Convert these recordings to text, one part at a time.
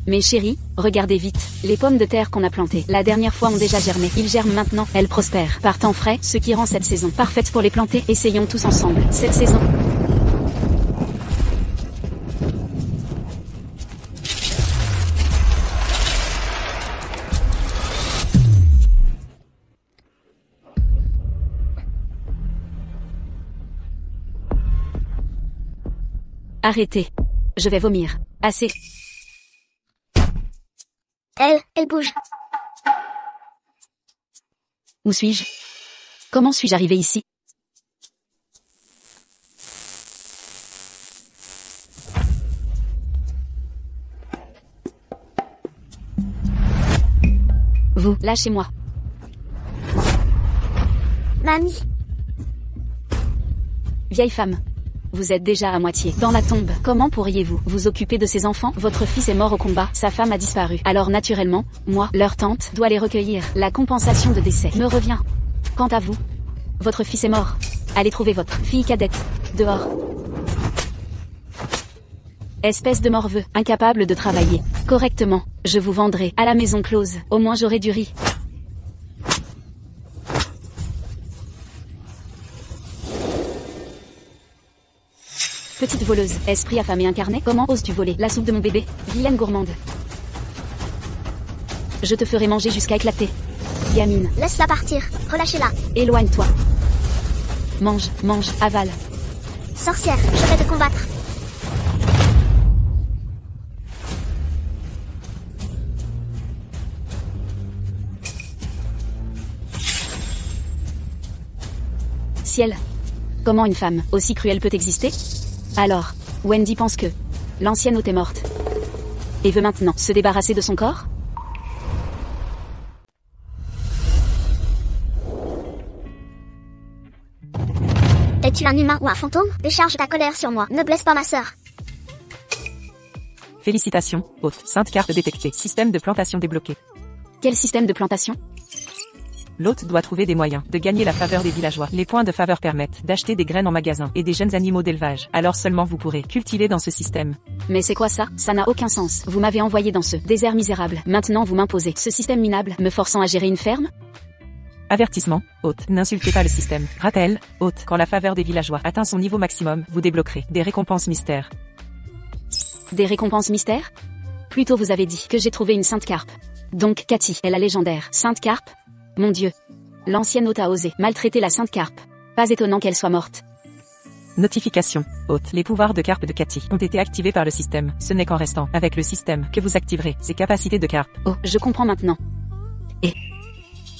Mais chérie, regardez vite, les pommes de terre qu'on a plantées la dernière fois ont déjà germé. Ils germent maintenant, elles prospèrent. Par temps frais, ce qui rend cette saison parfaite pour les planter. Essayons tous ensemble. Cette saison. Arrêtez. Je vais vomir. Assez. Elle bouge. Où suis-je? Comment suis-je arrivé ici? Vous, lâchez-moi. Mamie. Vieille femme. Vous êtes déjà à moitié dans la tombe. Comment pourriez-vous vous occuper de ces enfants? Votre fils est mort au combat, sa femme a disparu. Alors naturellement, moi, leur tante, dois les recueillir. La compensation de décès me revient. Quant à vous, votre fils est mort. Allez trouver votre fille cadette. Dehors. Espèce de morveux, incapable de travailler correctement. Je vous vendrai à la maison close. Au moins j'aurai du riz. Petite voleuse, esprit affamé incarné, comment oses-tu voler la soupe de mon bébé? Vilaine gourmande. Je te ferai manger jusqu'à éclater. Gamine. Laisse-la partir, relâchez-la. Éloigne-toi. Mange, mange, avale. Sorcière, je vais te combattre. Ciel. Comment une femme aussi cruelle peut exister? Alors, Wendy pense que l'ancienne hôte est morte. Et veut maintenant se débarrasser de son corps? Es-tu un humain ou un fantôme? Décharge ta colère sur moi, ne blesse pas ma sœur. Félicitations, hôte. Sainte carte détectée. Système de plantation débloqué. Quel système de plantation? L'hôte doit trouver des moyens de gagner la faveur des villageois. Les points de faveur permettent d'acheter des graines en magasin et des jeunes animaux d'élevage. Alors seulement vous pourrez cultiver dans ce système. Mais c'est quoi ça? Ça n'a aucun sens. Vous m'avez envoyé dans ce désert misérable. Maintenant vous m'imposez ce système minable, me forçant à gérer une ferme? Avertissement, hôte. N'insultez pas le système. Rappel, hôte. Quand la faveur des villageois atteint son niveau maximum, vous débloquerez des récompenses mystères. Des récompenses mystères? Plutôt vous avez dit que j'ai trouvé une sainte carpe. Donc Cathy est la légendaire sainte carpe? Mon Dieu. L'ancienne hôte a osé maltraiter la sainte carpe. Pas étonnant qu'elle soit morte. Notification. Hôte. Les pouvoirs de carpe de Cathy ont été activés par le système. Ce n'est qu'en restant avec le système que vous activerez ses capacités de carpe. Oh, je comprends maintenant. Et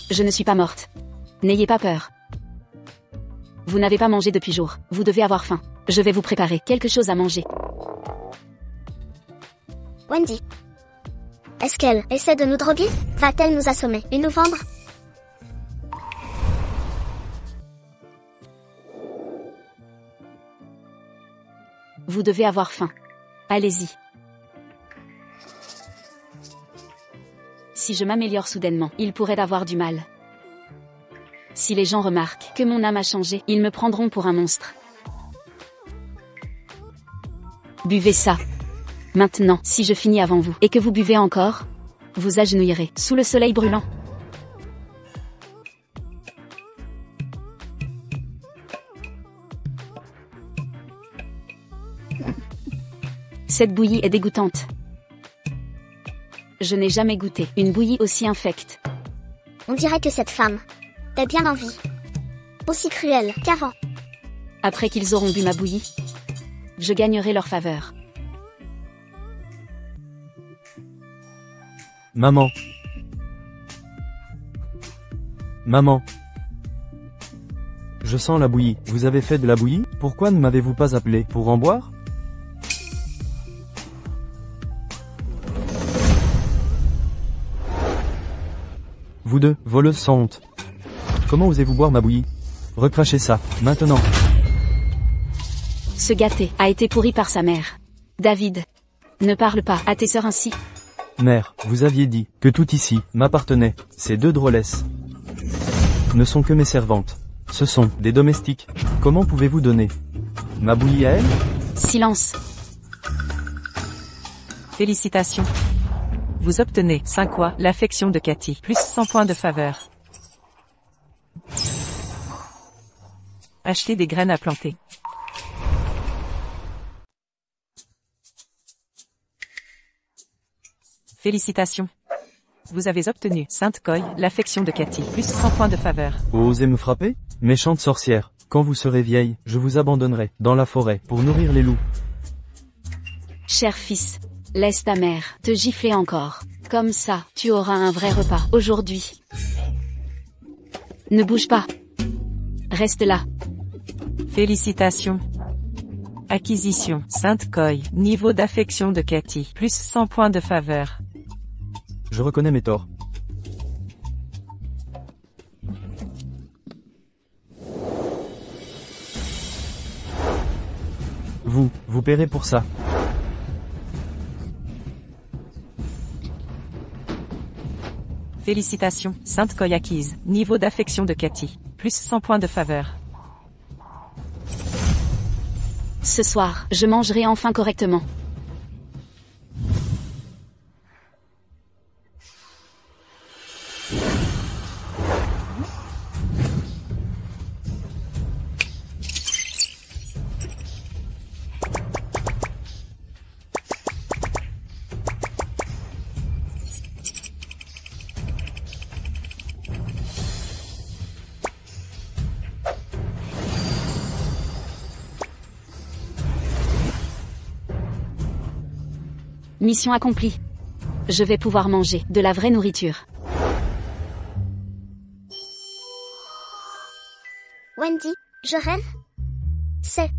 je ne suis pas morte. N'ayez pas peur. Vous n'avez pas mangé depuis jours. Vous devez avoir faim. Je vais vous préparer quelque chose à manger. Wendy. Est-ce qu'elle essaie de nous droguer? Va-t-elle nous assommer et nous vendre? Vous devez avoir faim. Allez-y. Si je m'améliore soudainement, il pourrait avoir du mal. Si les gens remarquent que mon âme a changé, ils me prendront pour un monstre. Buvez ça. Maintenant, si je finis avant vous, et que vous buvez encore, vous agenouillerez sous le soleil brûlant. Cette bouillie est dégoûtante. Je n'ai jamais goûté une bouillie aussi infecte. On dirait que cette femme est bien en vie. Aussi cruelle qu'avant. Après qu'ils auront bu ma bouillie, je gagnerai leur faveur. Maman. Maman. Je sens la bouillie. Vous avez fait de la bouillie? Pourquoi ne m'avez-vous pas appelé pour en boire? Vous deux, voleuses sans honte. Comment osez-vous boire ma bouillie? Recrachez ça, maintenant. Ce gâté a été pourri par sa mère. David, ne parle pas à tes sœurs ainsi. Mère, vous aviez dit que tout ici m'appartenait. Ces deux drôlesses ne sont que mes servantes. Ce sont des domestiques. Comment pouvez-vous donner ma bouillie à elle? Silence. Félicitations. Vous obtenez 5 fois l'affection de Cathy, plus 100 points de faveur. Achetez des graines à planter. Félicitations. Vous avez obtenu Sainte Coy, l'affection de Cathy, plus 100 points de faveur. Osez me frapper? Méchante sorcière, quand vous serez vieille, je vous abandonnerai, dans la forêt, pour nourrir les loups. Cher fils, laisse ta mère te gifler encore. Comme ça, tu auras un vrai repas aujourd'hui. Ne bouge pas. Reste là. Félicitations. Acquisition, Sainte Coy, niveau d'affection de Cathy, plus 100 points de faveur. Je reconnais mes torts. Vous paierez pour ça. Félicitations, Sainte Coy acquise, niveau d'affection de Cathy, plus 100 points de faveur. Ce soir, je mangerai enfin correctement. Mission accomplie. Je vais pouvoir manger de la vraie nourriture. Wendy, je rêve? C'est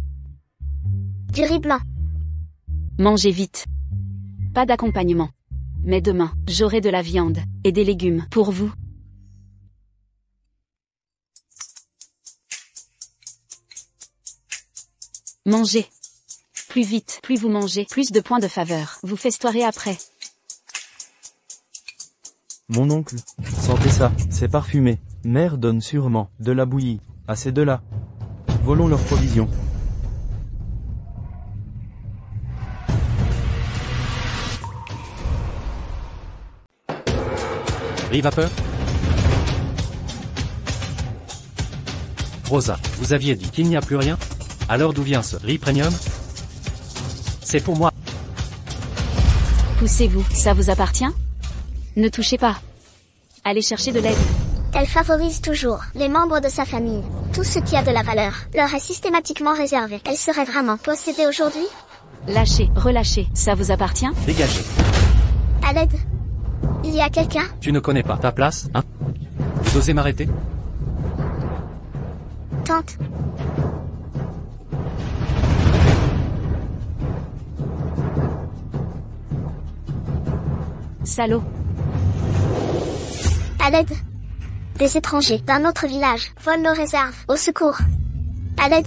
du riz blanc. Mangez vite. Pas d'accompagnement. Mais demain, j'aurai de la viande et des légumes pour vous. Mangez. Plus vite, plus vous mangez, plus de points de faveur. Vous festoirez après. Mon oncle, sentez ça, c'est parfumé. Mère donne sûrement de la bouillie à ces deux-là. Volons leurs provisions. Riz vapeur? Rosa, vous aviez dit qu'il n'y a plus rien? Alors d'où vient ce riz premium? C'est pour moi. Poussez-vous, ça vous appartient? Ne touchez pas. Allez chercher de l'aide. Elle favorise toujours les membres de sa famille. Tout ce qui a de la valeur leur est systématiquement réservé. Elle serait vraiment possédée aujourd'hui? Lâchez, relâchez, ça vous appartient? Dégagez. À l'aide. Il y a quelqu'un? Tu ne connais pas ta place, hein? Vous osez m'arrêter? Tante. Salaud. À l'aide. Des étrangers d'un autre village volent nos réserves. Au secours. À l'aide.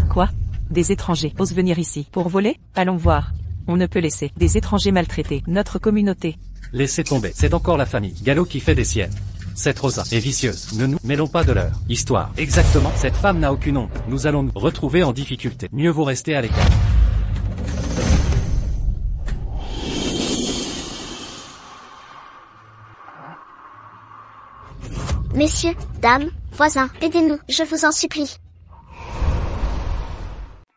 Quoi? Des étrangers osent venir ici pour voler? Allons voir. On ne peut laisser des étrangers maltraiter notre communauté. Laissez tomber, c'est encore la famille Gallo qui fait des siennes. Cette Rosa est vicieuse, ne nous mêlons pas de leur histoire. Exactement, cette femme n'a aucune honte. Nous allons nous retrouver en difficulté. Mieux vaut rester à l'écart. Messieurs, dames, voisins, aidez-nous, je vous en supplie.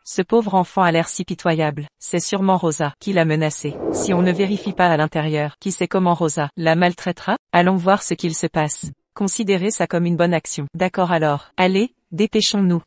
Ce pauvre enfant a l'air si pitoyable. C'est sûrement Rosa qui l'a menacé. Si on ne vérifie pas à l'intérieur, qui sait comment Rosa la maltraitera? Allons voir ce qu'il se passe. Considérez ça comme une bonne action. D'accord alors. Allez, dépêchons-nous.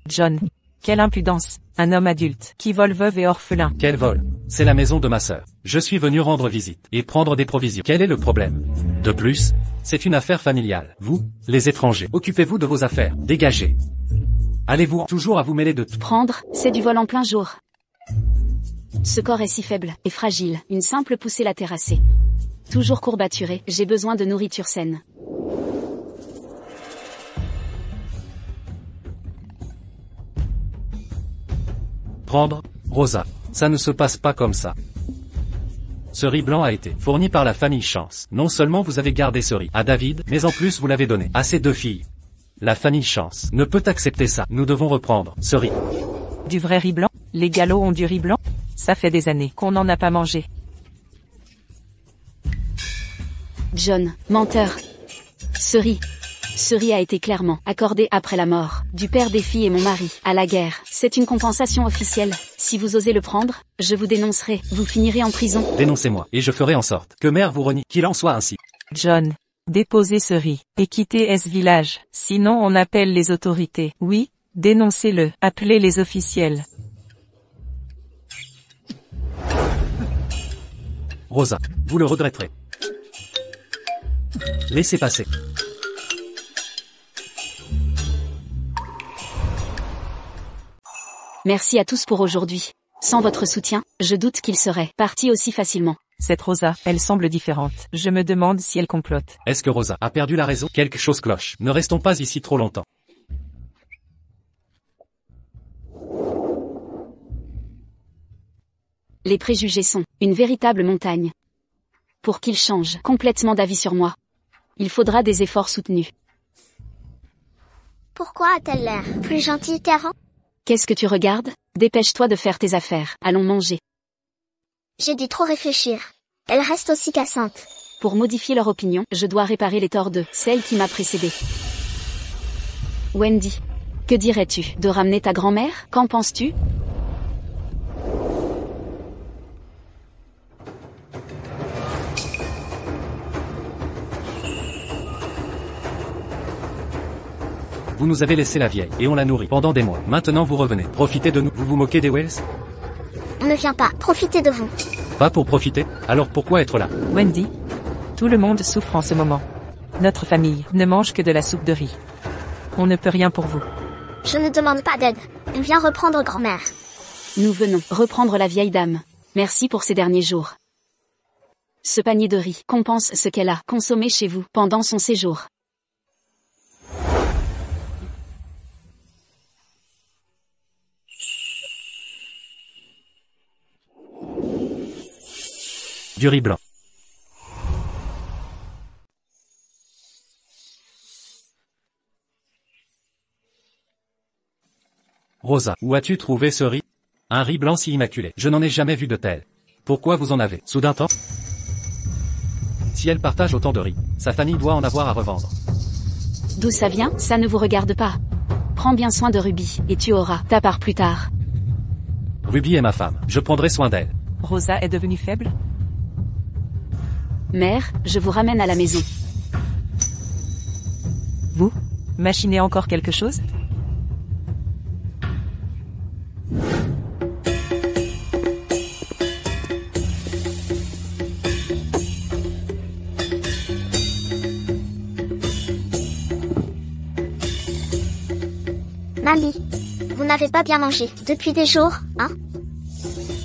John. Quelle impudence. Un homme adulte, qui vole veuve et orphelin. Quel vol? C'est la maison de ma sœur. Je suis venu rendre visite, et prendre des provisions. Quel est le problème? De plus, c'est une affaire familiale. Vous, les étrangers, occupez-vous de vos affaires. Dégagez. Allez-vous toujours à vous mêler de tout? Prendre, c'est du vol en plein jour. Ce corps est si faible et fragile, une simple poussée l'a terrassé. Toujours courbaturé, j'ai besoin de nourriture saine. Prendre, Rosa, ça ne se passe pas comme ça. Ce riz blanc a été fourni par la famille Chance. Non seulement vous avez gardé ce riz à David, mais en plus vous l'avez donné à ses deux filles. La famille Chance ne peut accepter ça. Nous devons reprendre ce riz. Du vrai riz blanc? Les galops ont du riz blanc? Ça fait des années qu'on n'en a pas mangé. John, menteur. Ce riz a été clairement accordé après la mort du père des filles et mon mari à la guerre. C'est une compensation officielle. Si vous osez le prendre, je vous dénoncerai. Vous finirez en prison. Dénoncez-moi, et je ferai en sorte que mère vous renie. Qu'il en soit ainsi. John, déposez ce riz et quittez ce village. Sinon on appelle les autorités. Oui, dénoncez-le. Appelez les officiels. Rosa, vous le regretterez. Laissez passer. Merci à tous pour aujourd'hui. Sans votre soutien, je doute qu'il serait parti aussi facilement. Cette Rosa, elle semble différente. Je me demande si elle complote. Est-ce que Rosa a perdu la raison? Quelque chose cloche. Ne restons pas ici trop longtemps. Les préjugés sont une véritable montagne. Pour qu'ils changent complètement d'avis sur moi, il faudra des efforts soutenus. Pourquoi a-t-elle l'air plus gentille qu'avant? Qu'est-ce que tu regardes? Dépêche-toi de faire tes affaires. Allons manger. J'ai dû trop réfléchir. Elle reste aussi cassante. Pour modifier leur opinion, je dois réparer les torts de celle qui m'a précédée. Wendy, que dirais-tu de ramener ta grand-mère? Qu'en penses-tu? Vous nous avez laissé la vieille, et on l'a nourrie pendant des mois. Maintenant vous revenez. Profitez de nous. Vous vous moquez des Wells? On ne vient pas profiter de vous. Pas pour profiter? Alors pourquoi être là? Wendy, tout le monde souffre en ce moment. Notre famille ne mange que de la soupe de riz. On ne peut rien pour vous. Je ne demande pas d'aide. On vient reprendre grand-mère. Nous venons reprendre la vieille dame. Merci pour ces derniers jours. Ce panier de riz compense ce qu'elle a consommé chez vous pendant son séjour. Du riz blanc. Rosa, où as-tu trouvé ce riz? Un riz blanc si immaculé. Je n'en ai jamais vu de tel. Pourquoi vous en avez? Soudain temps? Si elle partage autant de riz, sa famille doit en avoir à revendre. D'où ça vient? Ça ne vous regarde pas. Prends bien soin de Ruby, et tu auras ta part plus tard. Ruby est ma femme. Je prendrai soin d'elle. Rosa est devenue faible? Mère, je vous ramène à la maison. Vous? Machinez encore quelque chose? Mamie, vous n'avez pas bien mangé depuis des jours, hein?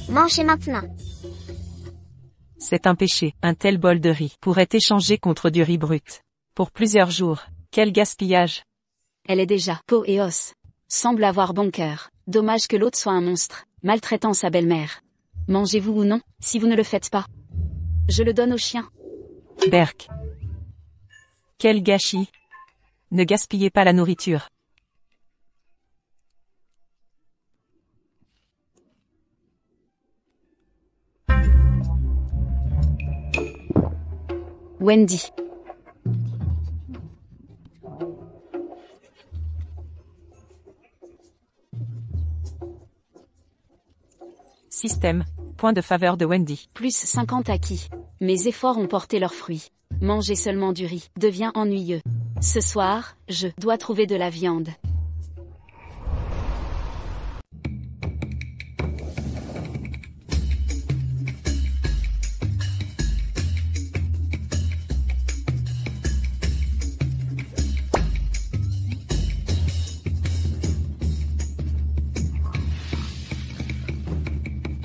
Mangez maintenant. C'est un péché. Un tel bol de riz pourrait échanger contre du riz brut. Pour plusieurs jours. Quel gaspillage. Elle est déjà peau et os. Semble avoir bon cœur. Dommage que l'autre soit un monstre, maltraitant sa belle-mère. Mangez-vous ou non, si vous ne le faites pas. Je le donne au chien. Berk. Quel gâchis. Ne gaspillez pas la nourriture. Wendy. Système. Point de faveur de Wendy. Plus 50 acquis. Mes efforts ont porté leurs fruits. Manger seulement du riz devient ennuyeux. Ce soir, je dois trouver de la viande.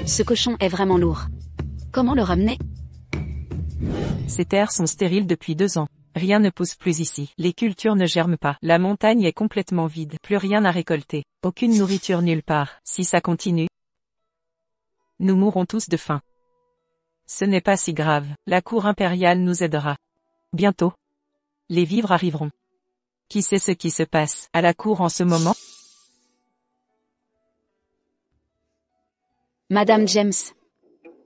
Ce cochon est vraiment lourd. Comment le ramener? Ces terres sont stériles depuis 2 ans. Rien ne pousse plus ici. Les cultures ne germent pas. La montagne est complètement vide. Plus rien à récolter. Aucune nourriture nulle part. Si ça continue, nous mourrons tous de faim. Ce n'est pas si grave. La cour impériale nous aidera. Bientôt, les vivres arriveront. Qui sait ce qui se passe à la cour en ce moment? Madame James.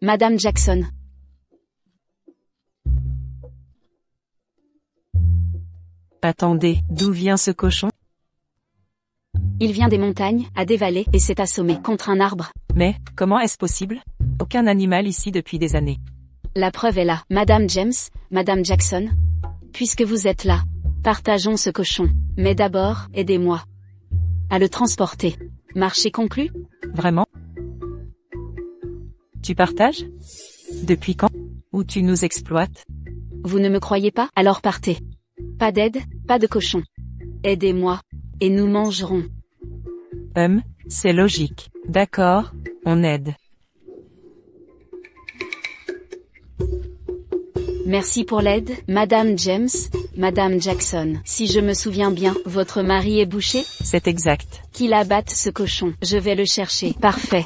Madame Jackson. Attendez, d'où vient ce cochon? Il vient des montagnes, a des vallées, et s'est assommé contre un arbre. Mais, comment est-ce possible? Aucun animal ici depuis des années. La preuve est là. Madame James, Madame Jackson. Puisque vous êtes là, partageons ce cochon. Mais d'abord, aidez-moi à le transporter. Marché conclu? Vraiment? Tu partages? Depuis quand? Ou tu nous exploites? Vous ne me croyez pas? Alors partez. Pas d'aide, pas de cochon. Aidez-moi, et nous mangerons. C'est logique. D'accord, on aide. Merci pour l'aide, Madame James, Madame Jackson. Si je me souviens bien, votre mari est boucher? C'est exact. Qu'il abatte ce cochon. Je vais le chercher. Parfait.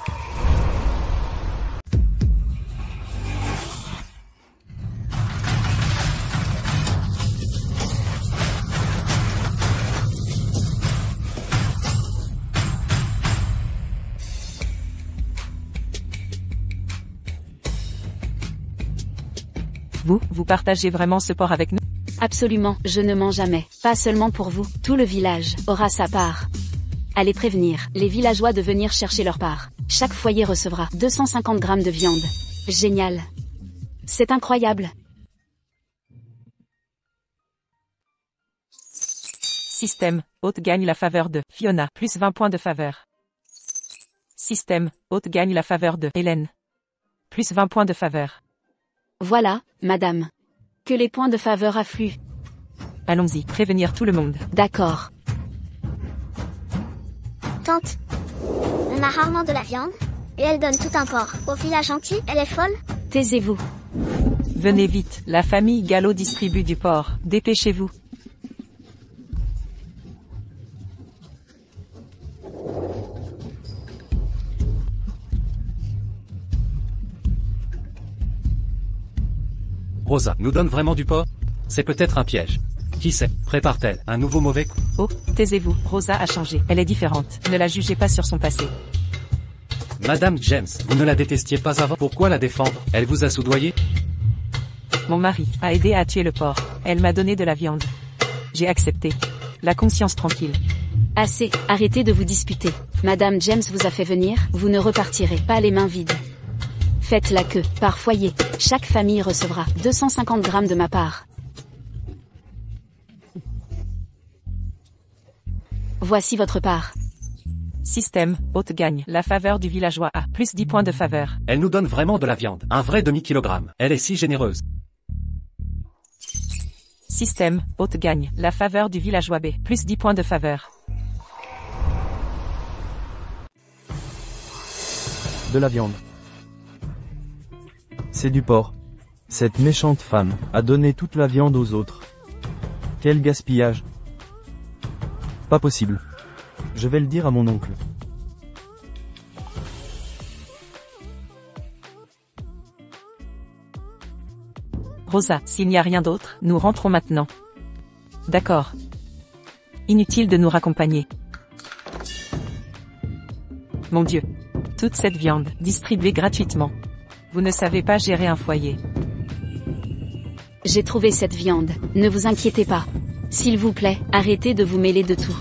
Vous partagez vraiment ce porc avec nous? Absolument, je ne mens jamais. Pas seulement pour vous, tout le village aura sa part. Allez prévenir les villageois de venir chercher leur part. Chaque foyer recevra 250 grammes de viande. Génial. C'est incroyable. Système, Haute gagne la faveur de Fiona, plus 20 points de faveur. Système, Haute gagne la faveur de Hélène. Plus 20 points de faveur. Voilà, madame. Que les points de faveur affluent. Allons-y, prévenir tout le monde. D'accord. Tante, on a rarement de la viande, et elle donne tout un porc. Au village entier, elle est folle? Taisez-vous. Venez vite, la famille Gallo distribue du porc. Dépêchez-vous. Rosa nous donne vraiment du porc? C'est peut-être un piège. Qui sait, prépare-t-elle un nouveau mauvais coup? Oh, taisez-vous, Rosa a changé. Elle est différente. Ne la jugez pas sur son passé. Madame James, vous ne la détestiez pas avant? Pourquoi la défendre? Elle vous a soudoyé? Mon mari a aidé à tuer le porc. Elle m'a donné de la viande. J'ai accepté. La conscience tranquille. Assez, arrêtez de vous disputer. Madame James vous a fait venir, vous ne repartirez pas les mains vides. Faites la queue, par foyer. Chaque famille recevra 250 grammes de ma part. Voici votre part. Système, Haute gagne la faveur du villageois A, plus 10 points de faveur. Elle nous donne vraiment de la viande, un vrai demi-kilogramme. Elle est si généreuse. Système, Haute gagne la faveur du villageois B, plus 10 points de faveur. De la viande. C'est du porc. Cette méchante femme a donné toute la viande aux autres. Quel gaspillage. Pas possible. Je vais le dire à mon oncle. Rosa, s'il n'y a rien d'autre, nous rentrons maintenant. D'accord. Inutile de nous raccompagner. Mon Dieu. Toute cette viande, distribuée gratuitement. Vous ne savez pas gérer un foyer. J'ai trouvé cette viande, ne vous inquiétez pas. S'il vous plaît, arrêtez de vous mêler de tout.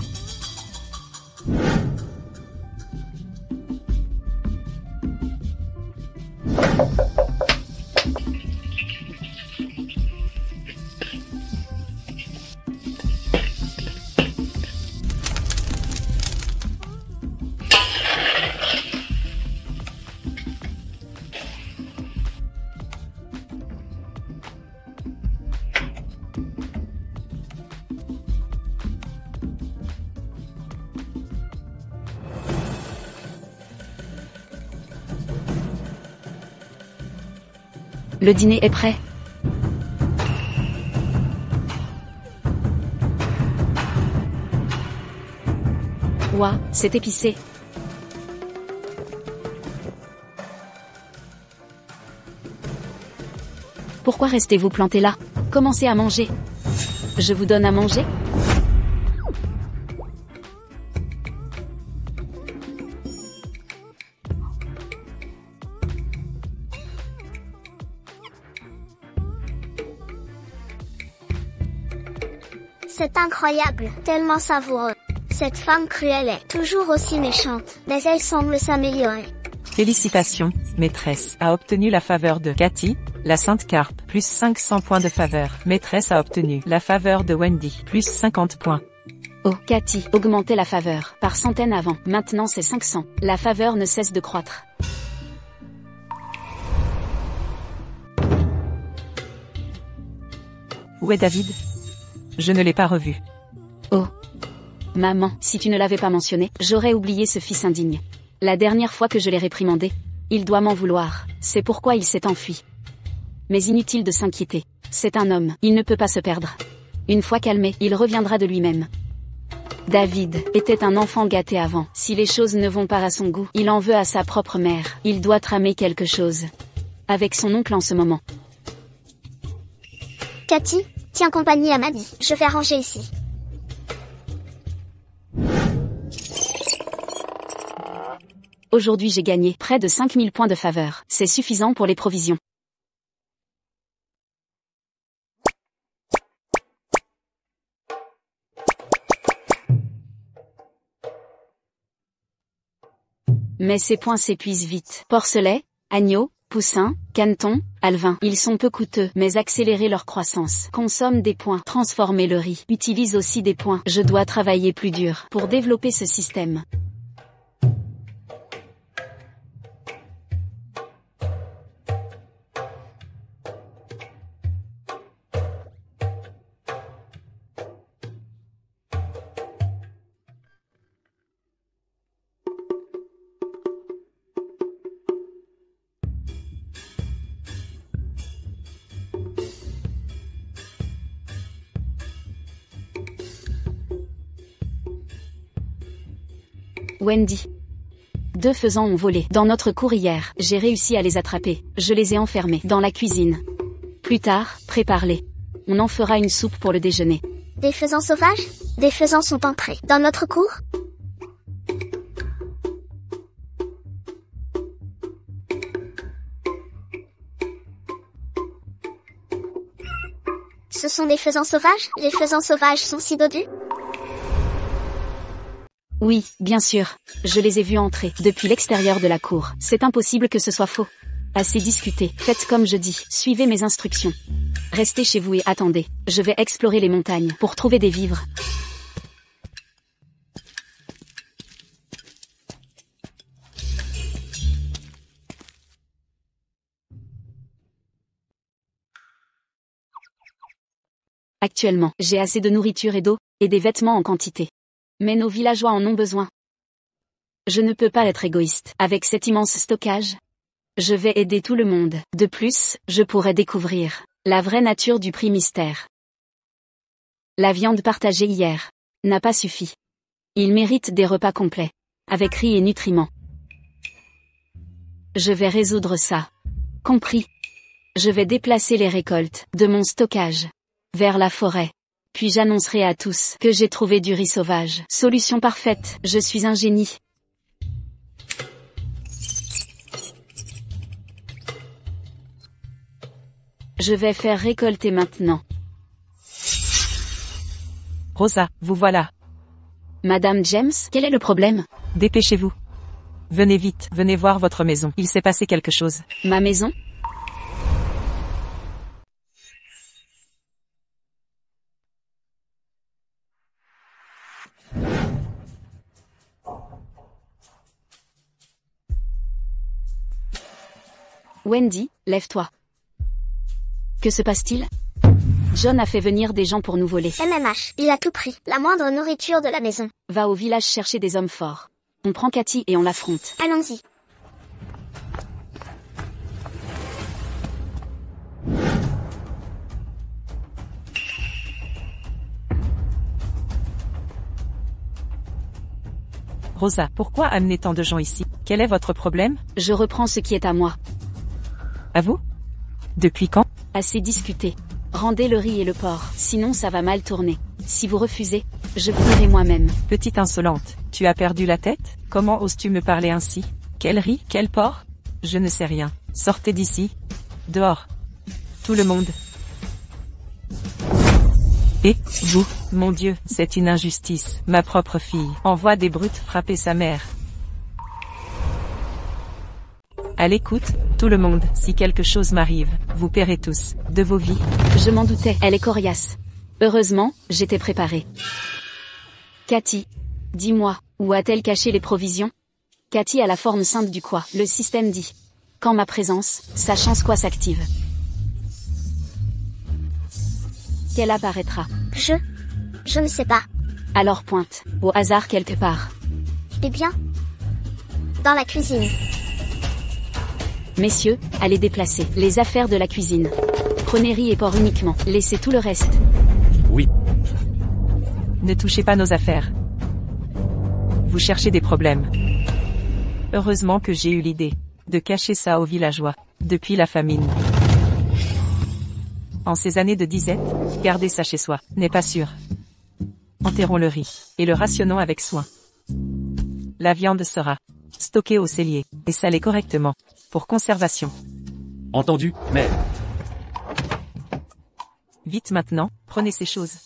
Le dîner est prêt. Ouah, c'est épicé. Pourquoi restez-vous planté là? Commencez à manger. Je vous donne à manger? C'est incroyable, tellement savoureux. Cette femme cruelle est toujours aussi méchante, mais elle semble s'améliorer. Félicitations, maîtresse a obtenu la faveur de Cathy, la Sainte Carpe, plus 500 points de faveur. Maîtresse a obtenu la faveur de Wendy, plus 50 points. Oh, Cathy, augmentez la faveur, par centaines avant, maintenant c'est 500. La faveur ne cesse de croître. Où est David? Je ne l'ai pas revu. Oh. Maman, si tu ne l'avais pas mentionné, j'aurais oublié ce fils indigne. La dernière fois que je l'ai réprimandé, il doit m'en vouloir, c'est pourquoi il s'est enfui. Mais inutile de s'inquiéter. C'est un homme, il ne peut pas se perdre. Une fois calmé, il reviendra de lui-même. David était un enfant gâté avant. Si les choses ne vont pas à son goût, il en veut à sa propre mère. Il doit tramer quelque chose. Avec son oncle en ce moment. Cathy, tiens compagnie à Maddie. Je vais ranger ici. Aujourd'hui j'ai gagné près de 5000 points de faveur. C'est suffisant pour les provisions. Mais ces points s'épuisent vite. Porcelet, agneau, poussin, caneton, alevin. Ils sont peu coûteux, mais accélérer leur croissance. Consomme des points. Transformer le riz. Utilise aussi des points. Je dois travailler plus dur pour développer ce système. Wendy. 2 faisans ont volé dans notre cour hier. J'ai réussi à les attraper. Je les ai enfermés dans la cuisine. Plus tard, prépare-les. On en fera une soupe pour le déjeuner. Des faisans sauvages? Des faisans sont entrés dans notre cour? Ce sont des faisans sauvages? Les faisans sauvages sont si dodus? Oui, bien sûr. Je les ai vus entrer depuis l'extérieur de la cour. C'est impossible que ce soit faux. Assez discuté. Faites comme je dis. Suivez mes instructions. Restez chez vous et attendez. Je vais explorer les montagnes pour trouver des vivres. Actuellement, j'ai assez de nourriture et d'eau, et des vêtements en quantité. Mais nos villageois en ont besoin. Je ne peux pas être égoïste. Avec cet immense stockage, je vais aider tout le monde. De plus, je pourrais découvrir la vraie nature du prix mystère. La viande partagée hier n'a pas suffi. Il mérite des repas complets, avec riz et nutriments. Je vais résoudre ça. Compris. Je vais déplacer les récoltes de mon stockage vers la forêt. Puis j'annoncerai à tous que j'ai trouvé du riz sauvage. Solution parfaite, je suis un génie. Je vais faire récolter maintenant. Rosa, vous voilà. Madame James, quel est le problème? Dépêchez-vous. Venez vite, venez voir votre maison. Il s'est passé quelque chose. Ma maison? Wendy, lève-toi. Que se passe-t-il? John a fait venir des gens pour nous voler. MMH, il a tout pris, la moindre nourriture de la maison. Va au village chercher des hommes forts. On prend Cathy et on l'affronte. Allons-y. Rosa, pourquoi amener tant de gens ici? Quel est votre problème? Je reprends ce qui est à moi. À vous? Depuis quand? Assez discuté. Rendez le riz et le porc, sinon ça va mal tourner. Si vous refusez, je ferai moi-même. Petite insolente, tu as perdu la tête? Comment oses-tu me parler ainsi? Quel riz, quel porc? Je ne sais rien. Sortez d'ici. Dehors. Tout le monde. Et, vous, mon Dieu, c'est une injustice. Ma propre fille envoie des brutes frapper sa mère. À l'écoute, tout le monde, si quelque chose m'arrive, vous paierez tous, de vos vies. Je m'en doutais, elle est coriace. Heureusement, j'étais préparée. Cathy, dis-moi, où a-t-elle caché les provisions? Cathy a la forme sainte du quoi, le système dit. Quand ma présence, sa chance quoi s'active. Qu'elle apparaîtra. Je ne sais pas. Alors pointe, au hasard quelque part. Eh bien, dans la cuisine. Messieurs, allez déplacer les affaires de la cuisine. Prenez riz et porc uniquement, laissez tout le reste. Oui. Ne touchez pas nos affaires. Vous cherchez des problèmes. Heureusement que j'ai eu l'idée de cacher ça aux villageois, depuis la famine. En ces années de disette, garder ça chez soi n'est pas sûr. Enterrons le riz, et le rationnons avec soin. La viande sera stockée au cellier, et salée correctement, pour conservation. Entendu, mais... Vite maintenant, prenez ces choses.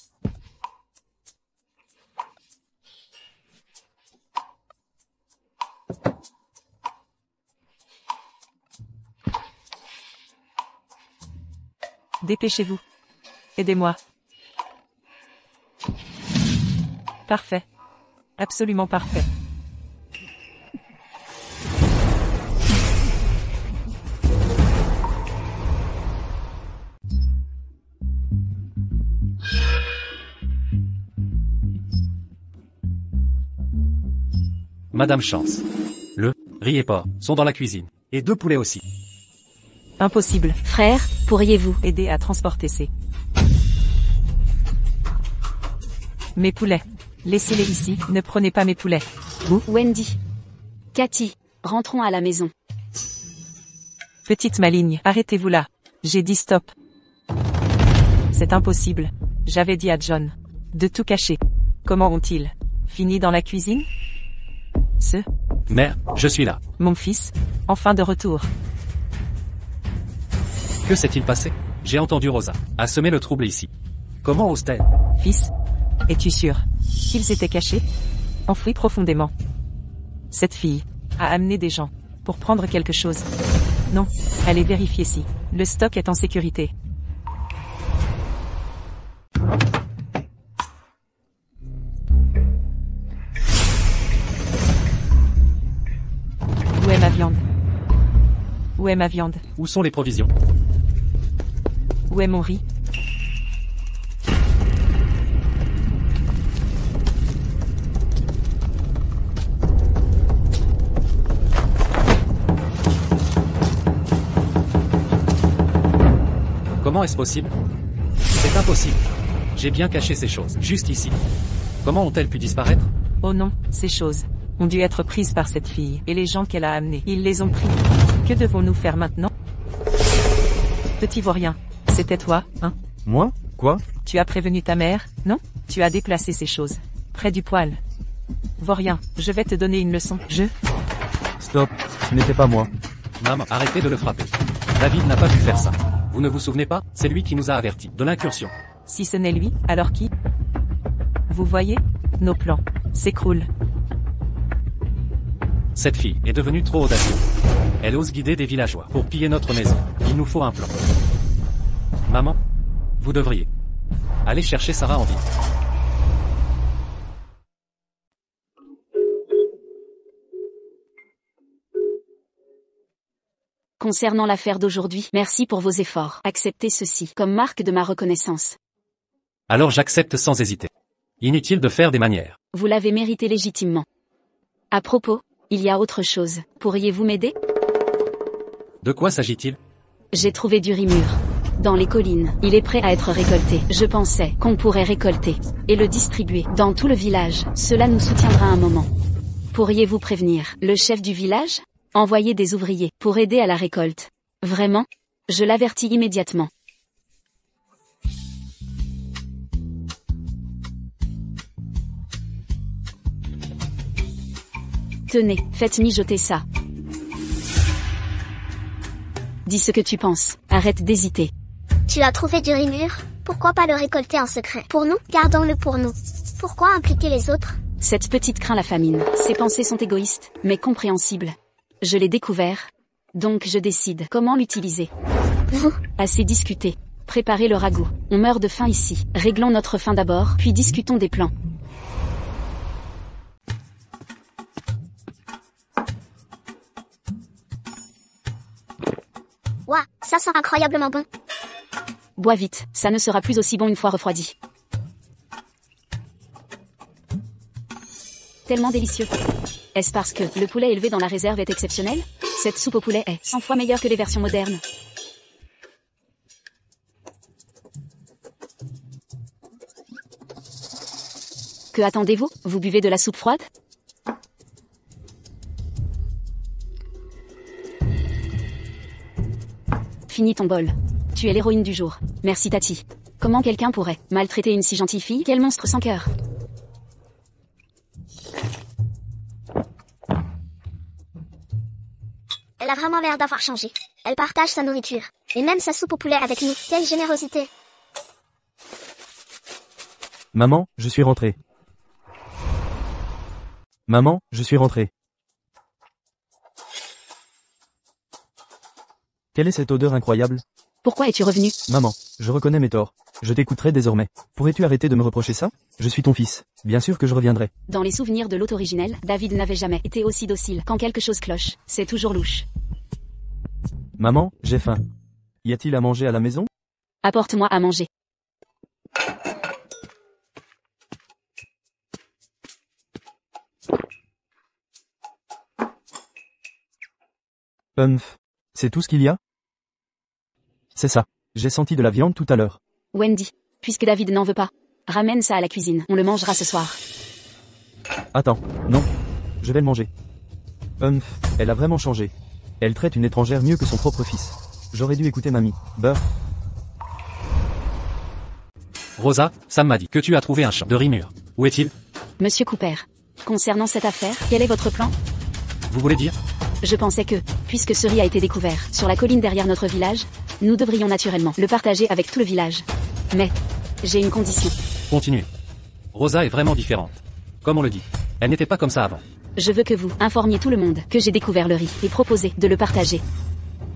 Dépêchez-vous. Aidez-moi. Parfait. Absolument parfait. Madame Chance. Le riz et porc sont dans la cuisine. Et 2 poulets aussi. Impossible. Frère, pourriez-vous Aider à transporter ces... Mes poulets. Laissez-les ici, ne prenez pas mes poulets. Vous, Wendy. Cathy, rentrons à la maison. petite maligne, arrêtez-vous là. J'ai dit stop. C'est impossible. J'avais dit à John de tout cacher. Comment ont-ils fini dans la cuisine? Mère, je suis là. Mon fils, enfin de retour. Que s'est-il passé? J'ai entendu Rosa a semé le trouble ici. Comment ose-t-elle? Fils, es-tu sûr qu'ils étaient cachés? Enfouis profondément. Cette fille a amené des gens pour prendre quelque chose. Non, allez vérifier si le stock est en sécurité. Où est ma viande? Où est ma viande? Où sont les provisions? Où est mon riz? Comment est-ce possible? C'est impossible. J'ai bien caché ces choses, juste ici. Comment ont-elles pu disparaître? Oh non, ces choses ont dû être prises par cette fille, et les gens qu'elle a amenés, ils les ont pris. Que devons-nous faire maintenant? Petit vaurien, c'était toi, hein? Moi? Quoi? Tu as prévenu ta mère, non? Tu as déplacé ces choses, près du poêle. Vaurien, je vais te donner une leçon, Stop, ce n'était pas moi. Maman, arrêtez de le frapper. David n'a pas pu faire ça. Vous ne vous souvenez pas? C'est lui qui nous a avertis de l'incursion. Si ce n'est lui, alors qui? Vous voyez? Nos plans s'écroulent. Cette fille est devenue trop audacieuse. Elle ose guider des villageois pour piller notre maison. Il nous faut un plan. Maman, vous devriez aller chercher Sarah en ville. Concernant l'affaire d'aujourd'hui, merci pour vos efforts. Acceptez ceci comme marque de ma reconnaissance. Alors j'accepte sans hésiter. Inutile de faire des manières. Vous l'avez mérité légitimement. À propos, il y a autre chose. Pourriez-vous m'aider? De quoi s'agit-il? J'ai trouvé du riz mûr dans les collines. Il est prêt à être récolté. Je pensais qu'on pourrait récolter et le distribuer dans tout le village. Cela nous soutiendra un moment. Pourriez-vous prévenir le chef du village? Envoyer des ouvriers pour aider à la récolte. Vraiment? Je l'avertis immédiatement. Tenez, faites mijoter ça. Dis ce que tu penses. Arrête d'hésiter. Tu as trouvé du riz mûr? Pourquoi pas le récolter en secret? Pour nous, gardons-le pour nous. Pourquoi impliquer les autres? Cette petite craint la famine. Ses pensées sont égoïstes, mais compréhensibles. Je l'ai découvert. Donc je décide comment l'utiliser. Assez discuté. Préparez le ragoût. On meurt de faim ici. Réglons notre faim d'abord, puis discutons des plans. Ouah, ça sent incroyablement bon. Bois vite, ça ne sera plus aussi bon une fois refroidi. Tellement délicieux. Est-ce parce que le poulet élevé dans la réserve est exceptionnel? Cette soupe au poulet est 100 fois meilleure que les versions modernes. Que attendez-vous? Vous buvez de la soupe froide? Finis ton bol. Tu es l'héroïne du jour. Merci Tati. Comment quelqu'un pourrait maltraiter une si gentille fille? Quel monstre sans cœur. Elle a vraiment l'air d'avoir changé. Elle partage sa nourriture. Et même sa soupe au poulet avec nous. Quelle générosité. Maman, je suis rentré. Maman, je suis rentré. Quelle est cette odeur incroyable? Pourquoi es-tu revenu? Maman, je reconnais mes torts. Je t'écouterai désormais. Pourrais-tu arrêter de me reprocher ça? Je suis ton fils. Bien sûr que je reviendrai. Dans les souvenirs de l'hôte originel, David n'avait jamais été aussi docile. Quand quelque chose cloche, c'est toujours louche. Maman, j'ai faim. Y a-t-il à manger à la maison? Apporte-moi à manger. C'est tout ce qu'il y a? C'est ça. J'ai senti de la viande tout à l'heure. Wendy, puisque David n'en veut pas, ramène ça à la cuisine. On le mangera ce soir. Attends, non. Je vais le manger. Elle a vraiment changé. Elle traite une étrangère mieux que son propre fils. J'aurais dû écouter mamie. Rosa, Sam m'a dit que tu as trouvé un champ de riz-mûr. Où est-il? Monsieur Cooper, concernant cette affaire, quel est votre plan? Vous voulez dire? Je pensais que, puisque ce riz a été découvert sur la colline derrière notre village, nous devrions naturellement le partager avec tout le village. Mais, j'ai une condition. Continuez. Rosa est vraiment différente. Comme on le dit, elle n'était pas comme ça avant. Je veux que vous informiez tout le monde que j'ai découvert le riz et proposé de le partager.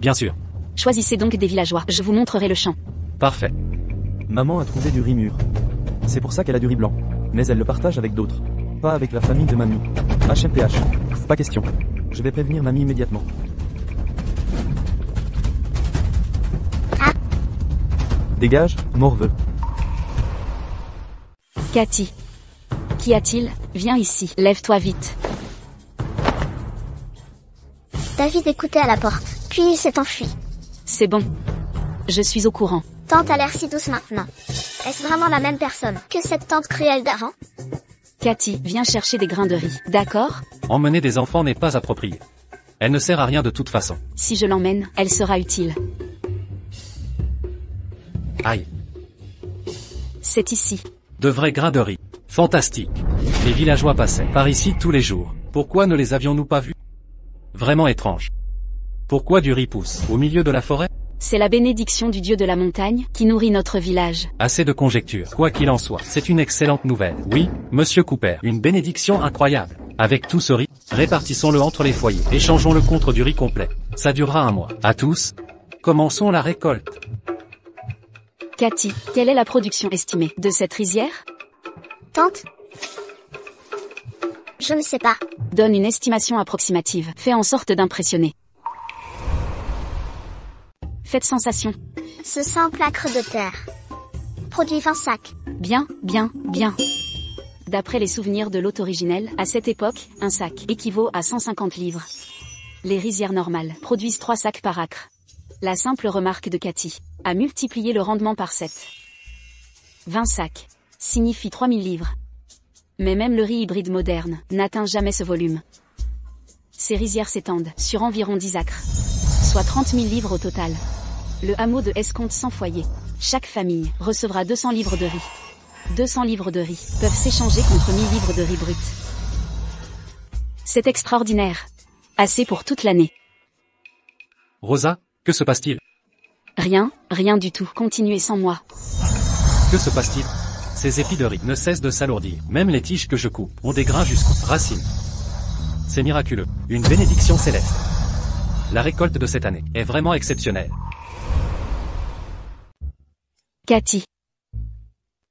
Bien sûr. Choisissez donc des villageois, je vous montrerai le champ. Parfait. Maman a trouvé du riz mûr. C'est pour ça qu'elle a du riz blanc. Mais elle le partage avec d'autres. Pas avec la famille de mamie. HMPH. Pas question. Je vais prévenir mamie immédiatement. Dégage, morveux. Cathy. Qu'y a-t-il? Viens ici, lève-toi vite. David écoutait à la porte, puis il s'est enfui. C'est bon. Je suis au courant. Tante a l'air si douce maintenant. Est-ce vraiment la même personne que cette tante cruelle d'avant? Cathy, viens chercher des grains de riz, d'accord? Emmener des enfants n'est pas approprié. Elle ne sert à rien de toute façon. Si je l'emmène, elle sera utile. Aïe. C'est ici. De vrais grains de riz. Fantastique. Les villageois passaient par ici tous les jours. Pourquoi ne les avions-nous pas vus? Vraiment étrange. Pourquoi du riz pousse au milieu de la forêt? C'est la bénédiction du dieu de la montagne qui nourrit notre village. Assez de conjectures. Quoi qu'il en soit, c'est une excellente nouvelle. Oui, Monsieur Cooper, une bénédiction incroyable. Avec tout ce riz, répartissons-le entre les foyers. Échangeons-le contre du riz complet. Ça durera un mois. À tous, commençons la récolte. Cathy, quelle est la production estimée de cette rizière? Tante? Je ne sais pas. Donne une estimation approximative. Fais en sorte d'impressionner. Faites sensation. Ce 100 acres de terre produit 20 sacs. Bien, bien, bien. D'après les souvenirs de l'hôte originel, à cette époque, un sac équivaut à 150 livres. Les rizières normales produisent 3 sacs par acre. La simple remarque de Cathy a multiplié le rendement par 7. 20 sacs signifie 3000 livres. Mais même le riz hybride moderne n'atteint jamais ce volume. Ces rizières s'étendent sur environ 10 acres, soit 30 000 livres au total. Le hameau de S compte 100 foyers. Chaque famille recevra 200 livres de riz. 200 livres de riz peuvent s'échanger contre 1000 livres de riz brut. C'est extraordinaire. Assez pour toute l'année. Rosa, que se passe-t-il? Rien, rien du tout. Continuez sans moi. Que se passe-t-il? Ces épis de riz ne cessent de s'alourdir. Même les tiges que je coupe ont des grains jusqu'aux racines. C'est miraculeux. Une bénédiction céleste. La récolte de cette année est vraiment exceptionnelle. Cathy.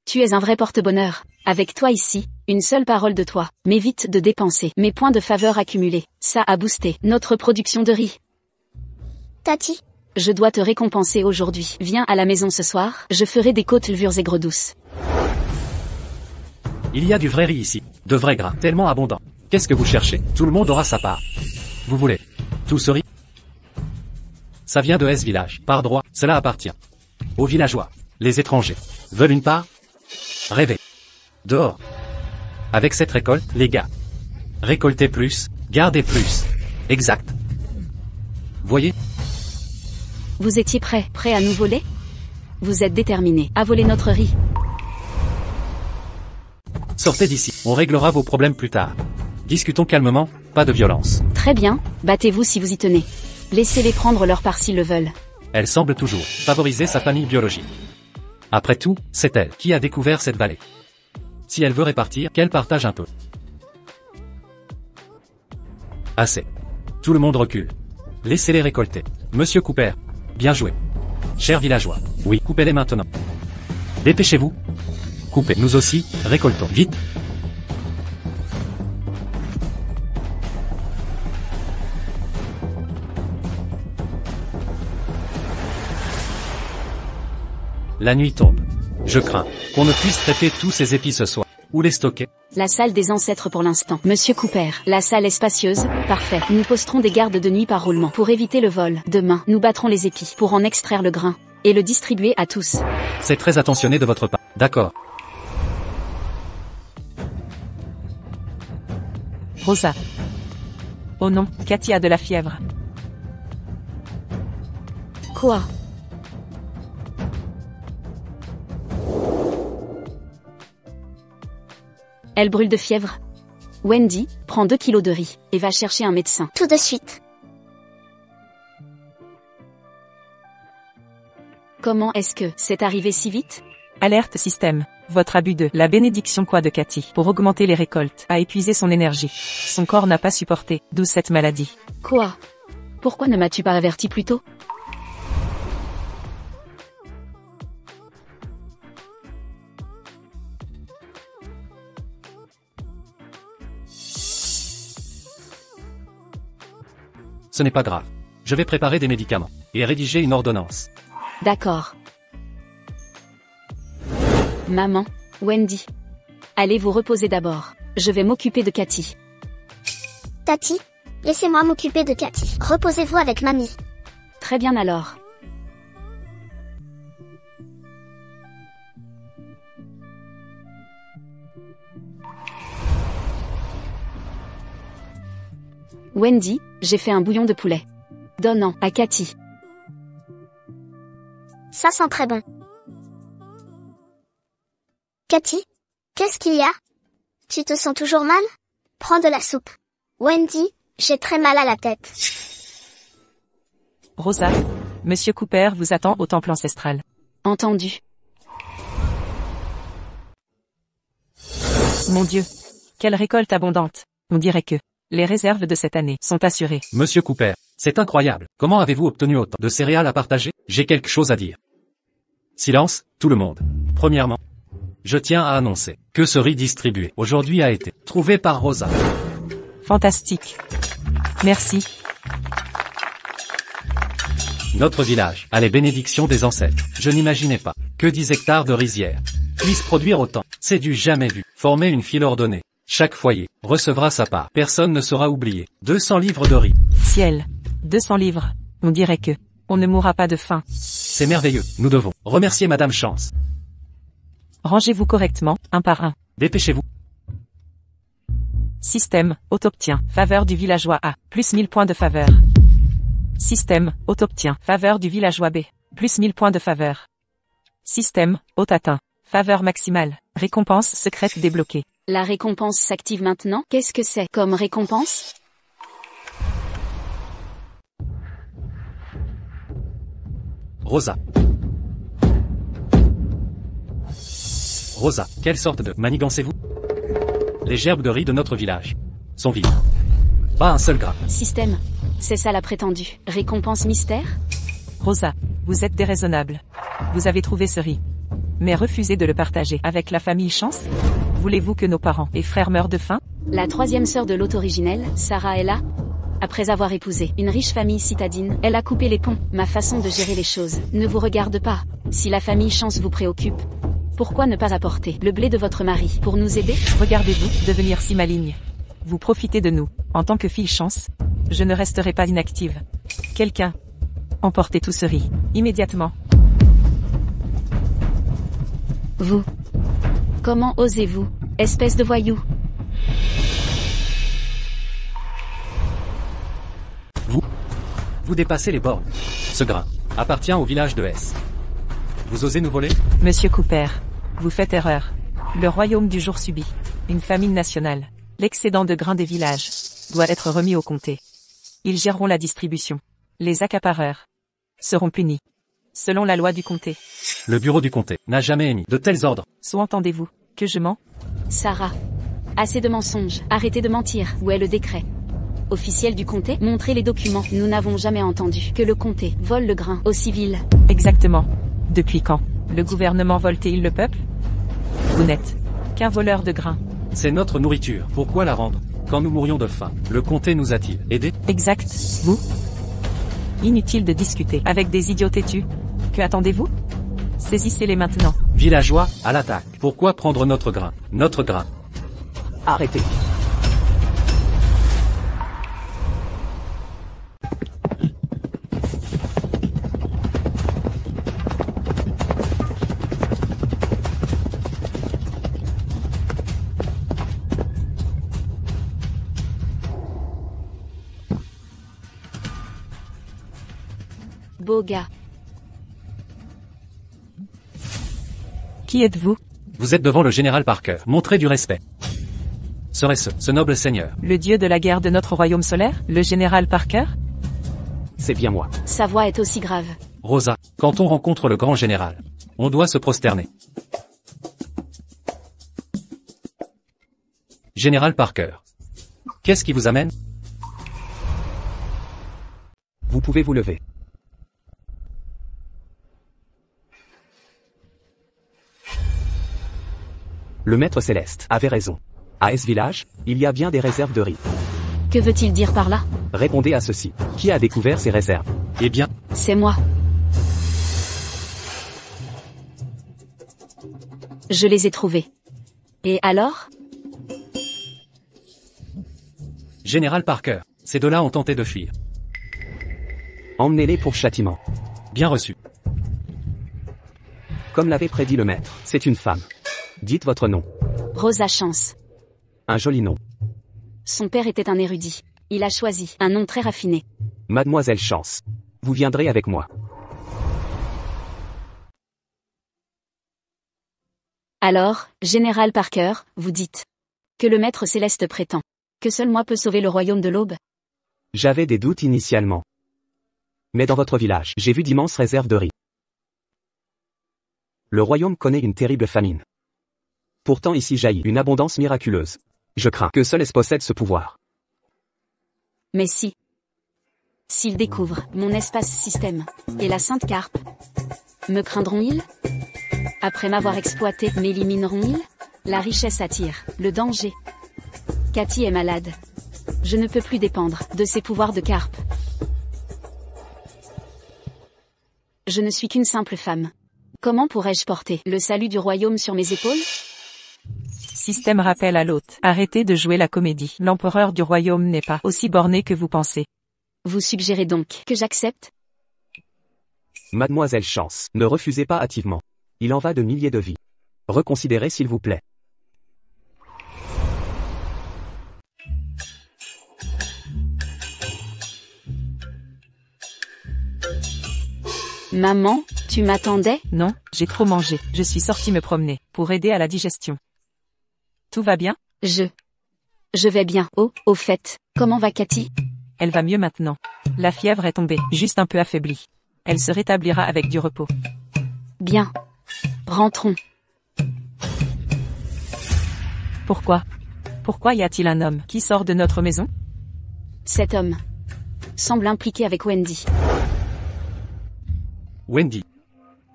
Tu es un vrai porte-bonheur. Avec toi ici, une seule parole de toi m'évite de dépenser mes points de faveur accumulés. Ça a boosté notre production de riz. Tati, Je dois te récompenser aujourd'hui. Viens à la maison ce soir, je ferai des côtes levures aigres douces. Il y a du vrai riz ici. De vrai gras. Tellement abondant. Qu'est-ce que vous cherchez? Tout le monde aura sa part. Vous voulez tout ce riz? Ça vient de S Village. Par droit, cela appartient aux villageois. Les étrangers veulent une part? Rêvez. Dehors. Avec cette récolte, les gars. Récoltez plus, gardez plus. Exact. Voyez? Vous étiez prêt à nous voler? Vous êtes déterminés à voler notre riz. Sortez d'ici. On réglera vos problèmes plus tard. Discutons calmement, pas de violence. Très bien, battez-vous si vous y tenez. Laissez-les prendre leur part s'ils le veulent. Elle semble toujours favoriser sa famille biologique. Après tout, c'est elle qui a découvert cette vallée. Si elle veut répartir, qu'elle partage un peu. Assez. Tout le monde recule. Laissez-les récolter. Monsieur Cooper. Bien joué. Chers villageois. Oui, coupez-les maintenant. Dépêchez-vous. Coupez. Nous aussi, récoltons. Vite. La nuit tombe. Je crains qu'on ne puisse traiter tous ces épis ce soir. Où les stocker? La salle des ancêtres pour l'instant. Monsieur Cooper, la salle est spacieuse, parfait. Nous posterons des gardes de nuit par roulement pour éviter le vol. Demain, nous battrons les épis pour en extraire le grain et le distribuer à tous. C'est très attentionné de votre part. D'accord. Rosa. Oh non, Cathy a de la fièvre. Quoi? Elle brûle de fièvre. Wendy, prends 2 kilos de riz et va chercher un médecin. tout de suite. Comment est-ce que c'est arrivé si vite? Alerte système. Votre abus de la bénédiction quoi de Cathy pour augmenter les récoltes a épuisé son énergie. Son corps n'a pas supporté, d'où cette maladie. Quoi? Pourquoi ne m'as-tu pas averti plus tôt? Ce n'est pas grave. Je vais préparer des médicaments et rédiger une ordonnance. D'accord. Maman, Wendy. Allez vous reposer d'abord. Je vais m'occuper de Cathy. Tati, laissez-moi m'occuper de Cathy. Reposez-vous avec mamie. Très bien alors. Wendy, j'ai fait un bouillon de poulet. Donne-en à Cathy. Ça sent très bon. Cathy, qu'est-ce qu'il y a? Tu te sens toujours mal? Prends de la soupe. Wendy, j'ai très mal à la tête. Rosa. Monsieur Cooper vous attend au temple ancestral. Entendu. Mon Dieu. Quelle récolte abondante. On dirait que les réserves de cette année sont assurées. Monsieur Cooper, c'est incroyable. Comment avez-vous obtenu autant de céréales à partager? J'ai quelque chose à dire. Silence, tout le monde. Premièrement, je tiens à annoncer que ce riz distribué aujourd'hui a été trouvé par Rosa. Fantastique. Merci. Notre village a les bénédictions des ancêtres. Je n'imaginais pas que 10 hectares de rizières puissent produire autant. C'est du jamais vu. Former une file ordonnée. Chaque foyer recevra sa part. Personne ne sera oublié. 200 livres de riz. Ciel. 200 livres. On dirait que on ne mourra pas de faim. C'est merveilleux. Nous devons remercier Madame Chance. Rangez-vous correctement, un par un. Dépêchez-vous. Système, obtient, faveur du villageois A, plus 1000 points de faveur. Système, obtient, faveur du villageois B, plus 1000 points de faveur. Système, atteint, faveur maximale, récompense secrète débloquée. La récompense s'active maintenant. Qu'est-ce que c'est comme récompense? Rosa. Rosa, quelle sorte de manigancez-vous? Les gerbes de riz de notre village sont vides. Pas un seul grain. Système. C'est ça la prétendue récompense mystère? Rosa, vous êtes déraisonnable. Vous avez trouvé ce riz. Mais refusez de le partager avec la famille Chance? Voulez-vous que nos parents et frères meurent de faim? La troisième sœur de l'hôte originel, Sarah, est là. Après avoir épousé une riche famille citadine, elle a coupé les ponts. Ma façon de gérer les choses ne vous regarde pas. Si la famille Chance vous préoccupe, pourquoi ne pas apporter le blé de votre mari pour nous aider? Regardez-vous devenir si maligne. Vous profitez de nous. En tant que fille Chance, je ne resterai pas inactive. Quelqu'un, emportez tout ce riz, immédiatement. Vous. Comment osez-vous, espèce de voyou? Vous dépassez les bornes. Ce grain appartient au village de S. Vous osez nous voler? Monsieur Cooper, vous faites erreur. Le royaume du jour subit une famine nationale. L'excédent de grains des villages doit être remis au comté. Ils géreront la distribution. Les accapareurs seront punis selon la loi du comté. Le bureau du comté n'a jamais émis de tels ordres. Soit entendez-vous que je mens? Sarah. Assez de mensonges, arrêtez de mentir. Où est le décret officiel du comté? Montrez les documents. Nous n'avons jamais entendu que le comté vole le grain aux civils. Exactement. Depuis quand le gouvernement vole-t-il le peuple? Vous n'êtes qu'un voleur de grains. C'est notre nourriture. Pourquoi la rendre? Quand nous mourions de faim, le comté nous a-t-il aidés? Exact. Vous? Inutile de discuter avec des idiots têtus. Que attendez-vous? Saisissez-les maintenant. Villageois, à l'attaque. Pourquoi prendre notre grain? Notre grain. Arrêtez. Beau gars. Qui êtes-vous? Vous êtes devant le général Parker. Montrez du respect. Serait-ce ce noble seigneur? Le dieu de la guerre de notre royaume solaire? Le général Parker? C'est bien moi. Sa voix est aussi grave. Rosa, quand on rencontre le grand général, on doit se prosterner. Général Parker. Qu'est-ce qui vous amène? Vous pouvez vous lever. Le maître céleste avait raison. À S-Village, il y a bien des réserves de riz. Que veut-il dire par là? Répondez à ceci. Qui a découvert ces réserves? Eh bien, C'est moi. Je les ai trouvés. Et alors? Général Parker, ces deux-là ont tenté de fuir. Emmenez-les pour châtiment. Bien reçu. Comme l'avait prédit le maître, c'est une femme. Dites votre nom. Rosa Chance. Un joli nom. Son père était un érudit. Il a choisi un nom très raffiné. Mademoiselle Chance. Vous viendrez avec moi. Alors, Général Parker, vous dites que le maître céleste prétend que seul moi peux sauver le royaume de l'aube? J'avais des doutes initialement. Mais dans votre village, j'ai vu d'immenses réserves de riz. Le royaume connaît une terrible famine. Pourtant ici jaillit une abondance miraculeuse. Je crains que seul S possède ce pouvoir. Mais si. S'ils découvrent mon espace système et la Sainte Carpe, me craindront-ils? Après m'avoir exploité, m'élimineront-ils? La richesse attire le danger. Cathy est malade. Je ne peux plus dépendre de ses pouvoirs de carpe. Je ne suis qu'une simple femme. Comment pourrais-je porter le salut du royaume sur mes épaules? Système rappel à l'hôte. Arrêtez de jouer la comédie. L'empereur du royaume n'est pas aussi borné que vous pensez. Vous suggérez donc que j'accepte? Mademoiselle Chance, ne refusez pas hâtivement. Il en va de milliers de vies. Reconsidérez s'il vous plaît. Maman, tu m'attendais? Non, j'ai trop mangé. Je suis sortie me promener pour aider à la digestion. Tout va bien? Je vais bien. Oh, au fait, comment va Cathy? Elle va mieux maintenant. La fièvre est tombée, juste un peu affaiblie. Elle se rétablira avec du repos. Bien. Rentrons. Pourquoi? Pourquoi y a-t-il un homme qui sort de notre maison? Cet homme semble impliqué avec Wendy. Wendy.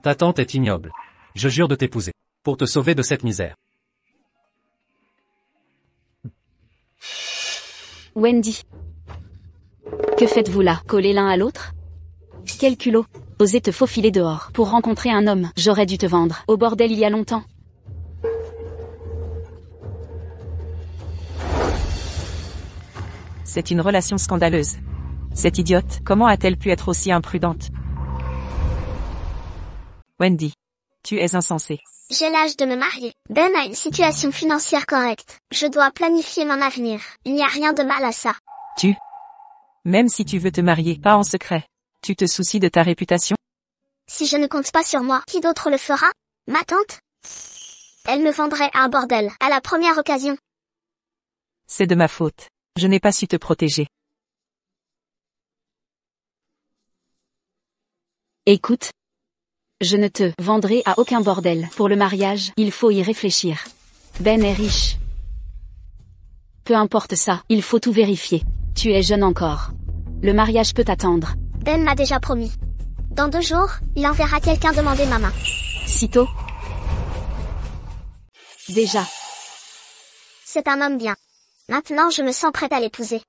Ta tante est ignoble. Je jure de t'épouser. Pour te sauver de cette misère. Wendy. Que faites-vous là, collés l'un à l'autre? Quel culot. Oser te faufiler dehors pour rencontrer un homme. J'aurais dû te vendre au bordel il y a longtemps. C'est une relation scandaleuse. Cette idiote, comment a-t-elle pu être aussi imprudente? Wendy. Tu es insensée. J'ai l'âge de me marier. Ben a une situation financière correcte. Je dois planifier mon avenir. Il n'y a rien de mal à ça. Même si tu veux te marier, pas en secret. Tu te soucies de ta réputation? Si je ne compte pas sur moi, qui d'autre le fera? Ma tante? Elle me vendrait à un bordel, à la première occasion. C'est de ma faute. Je n'ai pas su te protéger. Écoute. Je ne te vendrai à aucun bordel. Pour le mariage, il faut y réfléchir. Ben est riche. Peu importe ça, il faut tout vérifier. Tu es jeune encore. Le mariage peut attendre. Ben m'a déjà promis. Dans 2 jours, il enverra quelqu'un demander ma main. Sitôt. Déjà. C'est un homme bien. Maintenant je me sens prête à l'épouser.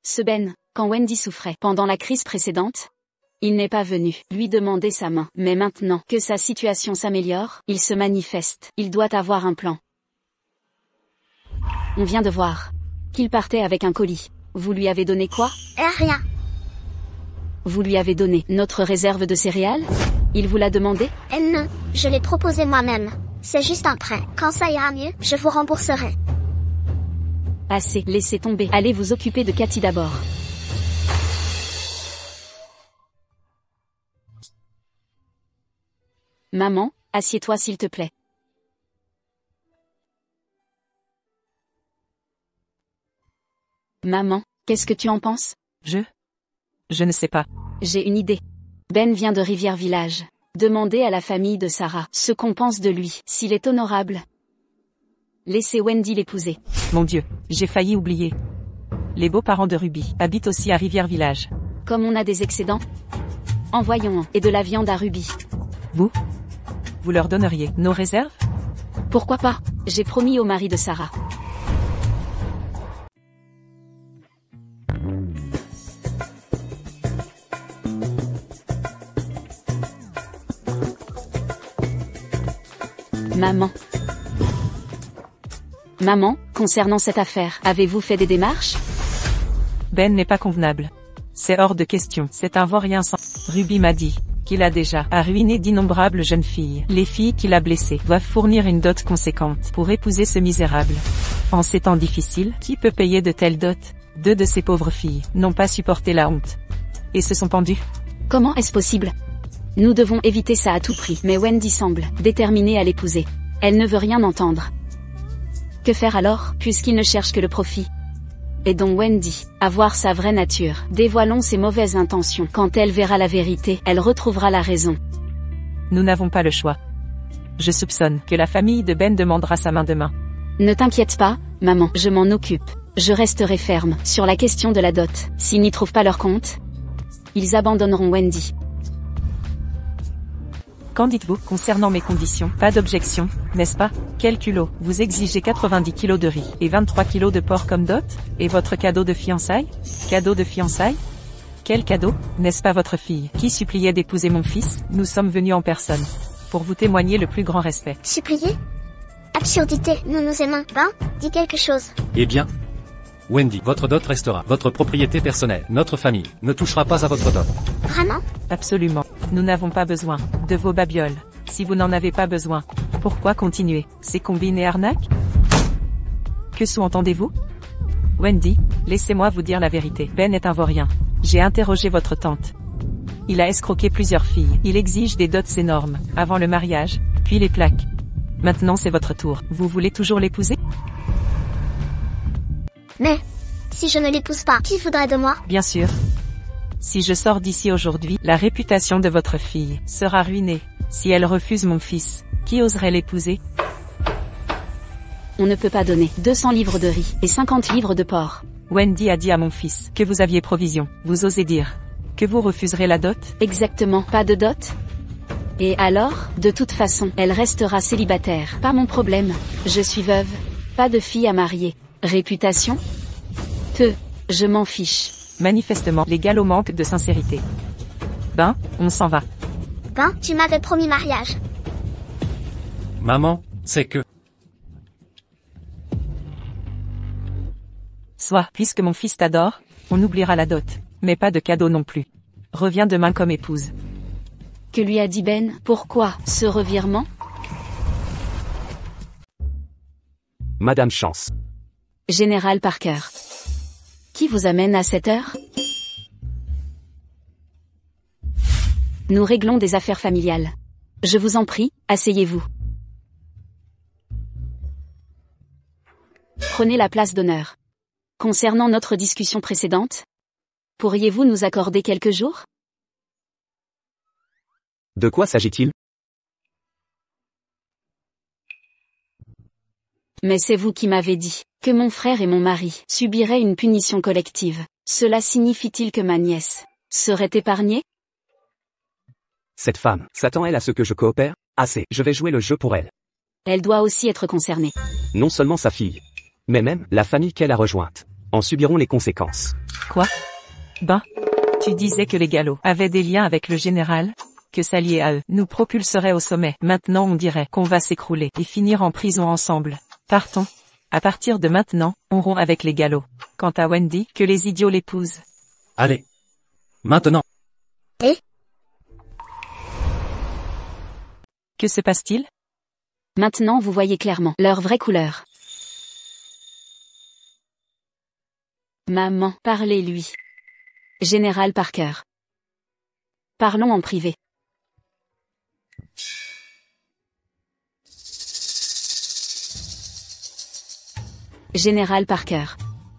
Ce Ben, quand Wendy souffrait pendant la crise précédente, il n'est pas venu lui demander sa main. Mais maintenant que sa situation s'améliore, il se manifeste. Il doit avoir un plan. On vient de voir qu'il partait avec un colis. Vous lui avez donné quoi? Rien. Vous lui avez donné notre réserve de céréales? Il vous l'a demandé? Non, je l'ai proposé moi-même. C'est juste un prêt. Quand ça ira mieux, je vous rembourserai. Assez, laissez tomber. Allez vous occuper de Cathy d'abord. Maman, assieds-toi s'il te plaît. Maman, qu'est-ce que tu en penses? Je ne sais pas. J'ai une idée. Ben vient de Rivière-Village. Demandez à la famille de Sarah ce qu'on pense de lui, s'il est honorable. Laissez Wendy l'épouser. Mon Dieu, j'ai failli oublier. Les beaux-parents de Ruby habitent aussi à Rivière-Village. Comme on a des excédents, envoyons et de la viande à Ruby. Vous leur donneriez nos réserves? Pourquoi pas? J'ai promis au mari de Sarah. Maman, concernant cette affaire, avez-vous fait des démarches? Ben n'est pas convenable. C'est hors de question. C'est un vaurien sans... Ruby m'a dit qu'il a déjà ruiné d'innombrables jeunes filles. Les filles qu'il a blessées doivent fournir une dot conséquente pour épouser ce misérable. En ces temps difficiles, qui peut payer de telles dots? 2 de ces pauvres filles n'ont pas supporté la honte et se sont pendues. Comment est-ce possible? Nous devons éviter ça à tout prix. Mais Wendy semble déterminée à l'épouser. Elle ne veut rien entendre. Que faire alors, puisqu'il ne cherche que le profit? Aidons Wendy à voir sa vraie nature. Dévoilons ses mauvaises intentions. Quand elle verra la vérité, elle retrouvera la raison. Nous n'avons pas le choix. Je soupçonne que la famille de Ben demandera sa main demain. Ne t'inquiète pas, maman, je m'en occupe. Je resterai ferme sur la question de la dot. S'ils n'y trouvent pas leur compte, ils abandonneront Wendy. Qu'en dites-vous concernant mes conditions? Pas d'objection, n'est-ce pas? Quel culot? Vous exigez 90 kilos de riz et 23 kilos de porc comme dot? Et votre cadeau de fiançailles? Cadeau de fiançailles? Quel cadeau? N'est-ce pas votre fille qui suppliait d'épouser mon fils? Nous sommes venus en personne pour vous témoigner le plus grand respect. Supplier? Absurdité, nous nous aimons. Ben, dis quelque chose. Eh bien, Wendy, votre dot restera votre propriété personnelle. Notre famille ne touchera pas à votre dot. Vraiment? Absolument. Nous n'avons pas besoin de vos babioles. Si vous n'en avez pas besoin, pourquoi continuer ces combines et arnaques? Que sous-entendez-vous? Wendy, laissez-moi vous dire la vérité. Ben est un vaurien. J'ai interrogé votre tante. Il a escroqué plusieurs filles. Il exige des dots énormes, avant le mariage, puis les plaques. Maintenant c'est votre tour. Vous voulez toujours l'épouser? Mais, si je ne l'épouse pas, qui voudrait de moi? Bien sûr. Si je sors d'ici aujourd'hui, la réputation de votre fille sera ruinée. Si elle refuse mon fils, qui oserait l'épouser? On ne peut pas donner 200 livres de riz et 50 livres de porc. Wendy a dit à mon fils que vous aviez provision. Vous osez dire que vous refuserez la dot? Exactement, pas de dot? Et alors, de toute façon, elle restera célibataire. Pas mon problème. Je suis veuve. Pas de fille à marier. Réputation? Peu. Je m'en fiche. Manifestement, les galops manquent de sincérité. Ben, on s'en va. Ben, tu m'avais promis mariage. Maman, c'est que... Soit, puisque mon fils t'adore, on oubliera la dot. Mais pas de cadeau non plus. Reviens demain comme épouse. Que lui a dit Ben? Pourquoi ce revirement? Madame Chance. Général Parker. Qui vous amène à cette heure? Nous réglons des affaires familiales. Je vous en prie, asseyez-vous. Prenez la place d'honneur. Concernant notre discussion précédente, pourriez-vous nous accorder quelques jours? De quoi s'agit-il? Mais c'est vous qui m'avez dit que mon frère et mon mari subiraient une punition collective. Cela signifie-t-il que ma nièce serait épargnée? Cette femme s'attend-elle à ce que je coopère? Assez, je vais jouer le jeu pour elle. Elle doit aussi être concernée. Non seulement sa fille, mais même la famille qu'elle a rejointe en subiront les conséquences. Quoi? Ben, tu disais que les galops avaient des liens avec le général? Que s'allier à eux nous propulserait au sommet. Maintenant on dirait qu'on va s'écrouler et finir en prison ensemble. Partons. À partir de maintenant, on rompt avec les galops. Quant à Wendy, que les idiots l'épousent. Allez. Maintenant. Que se passe-t-il? Maintenant vous voyez clairement leur vraie couleur. Maman, parlez-lui. Général Parker. Parlons en privé. Général Parker.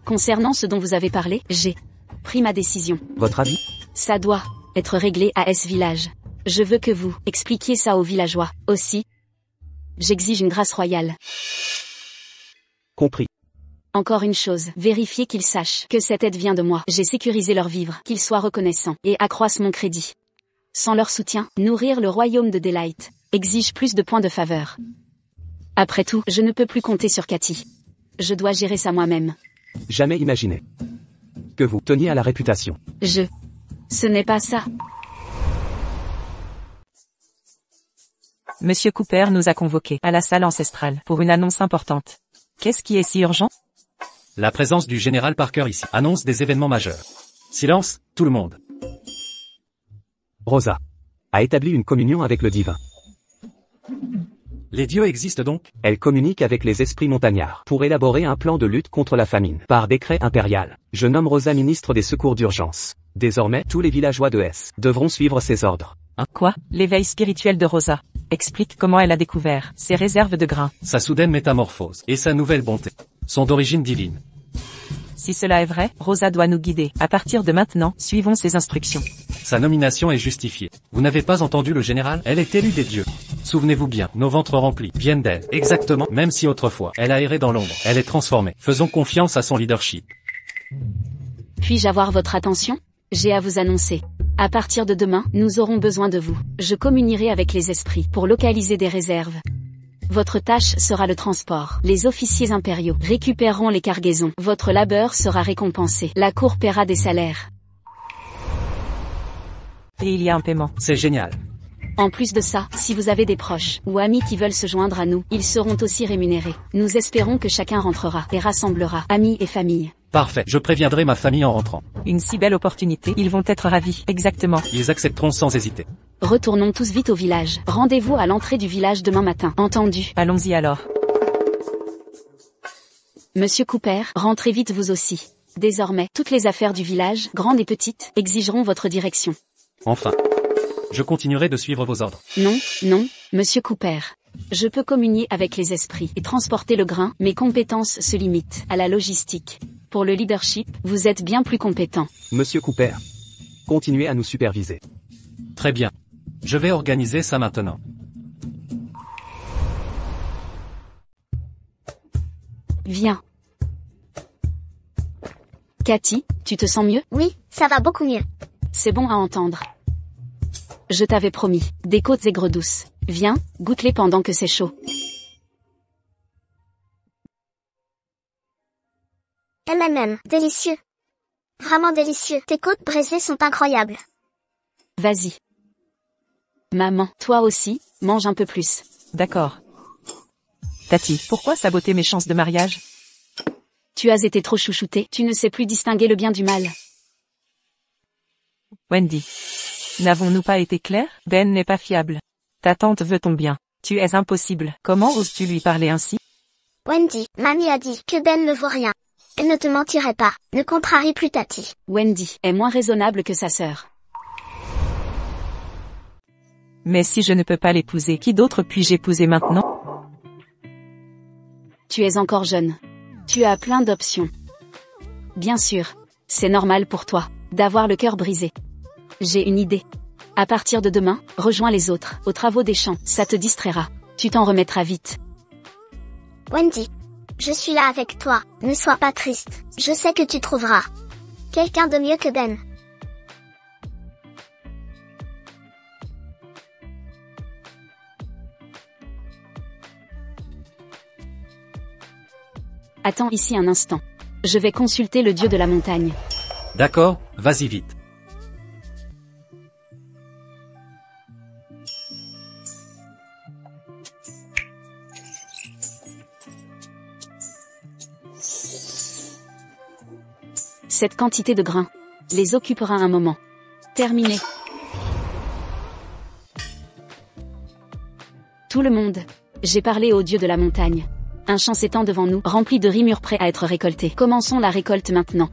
Concernant ce dont vous avez parlé, j'ai pris ma décision. Votre avis? Ça doit être réglé à S Village. Je veux que vous expliquiez ça aux villageois. Aussi, j'exige une grâce royale. Compris. Encore une chose, vérifiez qu'ils sachent que cette aide vient de moi. J'ai sécurisé leur vivre, qu'ils soient reconnaissants et accroissent mon crédit. Sans leur soutien, nourrir le royaume de Daylight exige plus de points de faveur. Après tout, je ne peux plus compter sur Cathy. Je dois gérer ça moi-même. Jamais imaginé que vous teniez à la réputation. Ce n'est pas ça. Monsieur Cooper nous a convoqués à la salle ancestrale pour une annonce importante. Qu'est-ce qui est si urgent? La présence du général Parker ici annonce des événements majeurs. Silence, tout le monde. Rosa a établi une communion avec le divin. Les dieux existent donc? Elle communique avec les esprits montagnards pour élaborer un plan de lutte contre la famine. Par décret impérial, je nomme Rosa ministre des secours d'urgence. Désormais, tous les villageois de S devront suivre ses ordres. Quoi? L'éveil spirituel de Rosa. Explique comment elle a découvert ses réserves de grains. Sa soudaine métamorphose et sa nouvelle bonté sont d'origine divine. Si cela est vrai, Rosa doit nous guider. À partir de maintenant, suivons ses instructions. Sa nomination est justifiée. Vous n'avez pas entendu le général? Elle est élue des dieux. Souvenez-vous bien, nos ventres remplis viennent d'elle. Exactement, même si autrefois, elle a erré dans l'ombre. Elle est transformée. Faisons confiance à son leadership. Puis-je avoir votre attention? J'ai à vous annoncer. À partir de demain, nous aurons besoin de vous. Je communierai avec les esprits pour localiser des réserves. Votre tâche sera le transport. Les officiers impériaux récupéreront les cargaisons. Votre labeur sera récompensé. La cour paiera des salaires. Et il y a un paiement. C'est génial. En plus de ça, si vous avez des proches ou amis qui veulent se joindre à nous, ils seront aussi rémunérés. Nous espérons que chacun rentrera et rassemblera amis et famille. Parfait, je préviendrai ma famille en rentrant. Une si belle opportunité, ils vont être ravis. Exactement. Ils accepteront sans hésiter. Retournons tous vite au village. Rendez-vous à l'entrée du village demain matin. Entendu? Allons-y alors. Monsieur Cooper, rentrez vite vous aussi. Désormais, toutes les affaires du village, grandes et petites, exigeront votre direction. Enfin. Je continuerai de suivre vos ordres. Non, Monsieur Cooper. Je peux communier avec les esprits et transporter le grain, mes compétences se limitent à la logistique. Pour le leadership, vous êtes bien plus compétent. Monsieur Cooper, continuez à nous superviser. Très bien. Je vais organiser ça maintenant. Viens. Cathy, tu te sens mieux? Oui, ça va beaucoup mieux. C'est bon à entendre. Je t'avais promis, des côtes aigres douces. Viens, goûte-les pendant que c'est chaud. Délicieux. Vraiment délicieux. Tes côtes braisées sont incroyables. Vas-y. Maman, toi aussi, mange un peu plus. D'accord. Tati, pourquoi saboter mes chances de mariage? Tu as été trop chouchouté, tu ne sais plus distinguer le bien du mal. Wendy. N'avons-nous pas été clairs? Ben n'est pas fiable. Ta tante veut ton bien. Tu es impossible. Comment oses-tu lui parler ainsi? Wendy, mamie a dit que Ben ne vaut rien. Elle ne te mentirait pas. Ne contrarie plus Tati. Wendy est moins raisonnable que sa sœur. Mais si je ne peux pas l'épouser, qui d'autre puis-je épouser maintenant? Tu es encore jeune. Tu as plein d'options. Bien sûr, c'est normal pour toi d'avoir le cœur brisé. J'ai une idée. À partir de demain, rejoins les autres aux travaux des champs, ça te distraira. Tu t'en remettras vite. Wendy, je suis là avec toi. Ne sois pas triste. Je sais que tu trouveras quelqu'un de mieux que Ben. Attends ici un instant. Je vais consulter le dieu de la montagne. D'accord, vas-y vite. Cette quantité de grains les occupera un moment. Terminé. Tout le monde. J'ai parlé au dieu de la montagne. Un champ s'étend devant nous, rempli de riz mûrs prêts à être récoltés. Commençons la récolte maintenant.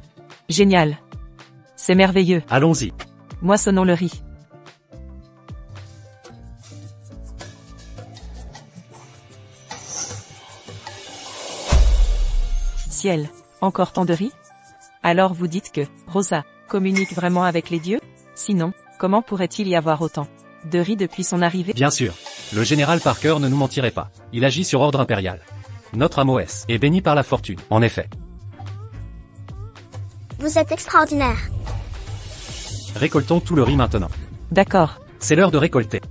Génial. C'est merveilleux. Allons-y. Moissonnons le riz. Ciel. Encore tant de riz? Alors vous dites que Rosa communique vraiment avec les dieux? Sinon, comment pourrait-il y avoir autant de riz depuis son arrivée? Bien sûr. Le général Parker ne nous mentirait pas. Il agit sur ordre impérial. Notre Amos est béni par la fortune, en effet. Vous êtes extraordinaire. Récoltons tout le riz maintenant. D'accord. C'est l'heure de récolter.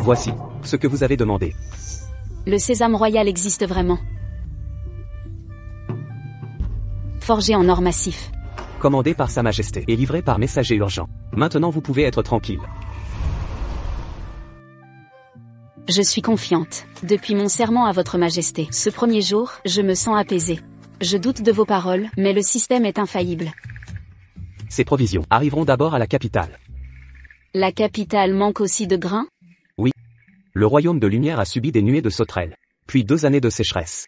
Voici ce que vous avez demandé. Le sésame royal existe vraiment. Forgé en or massif. Commandé par Sa Majesté et livré par messager urgent. Maintenant vous pouvez être tranquille. Je suis confiante. Depuis mon serment à votre majesté, ce premier jour, je me sens apaisée. Je doute de vos paroles, mais le système est infaillible. Ces provisions arriveront d'abord à la capitale. La capitale manque aussi de grains? Le royaume de lumière a subi des nuées de sauterelles, puis 2 années de sécheresse.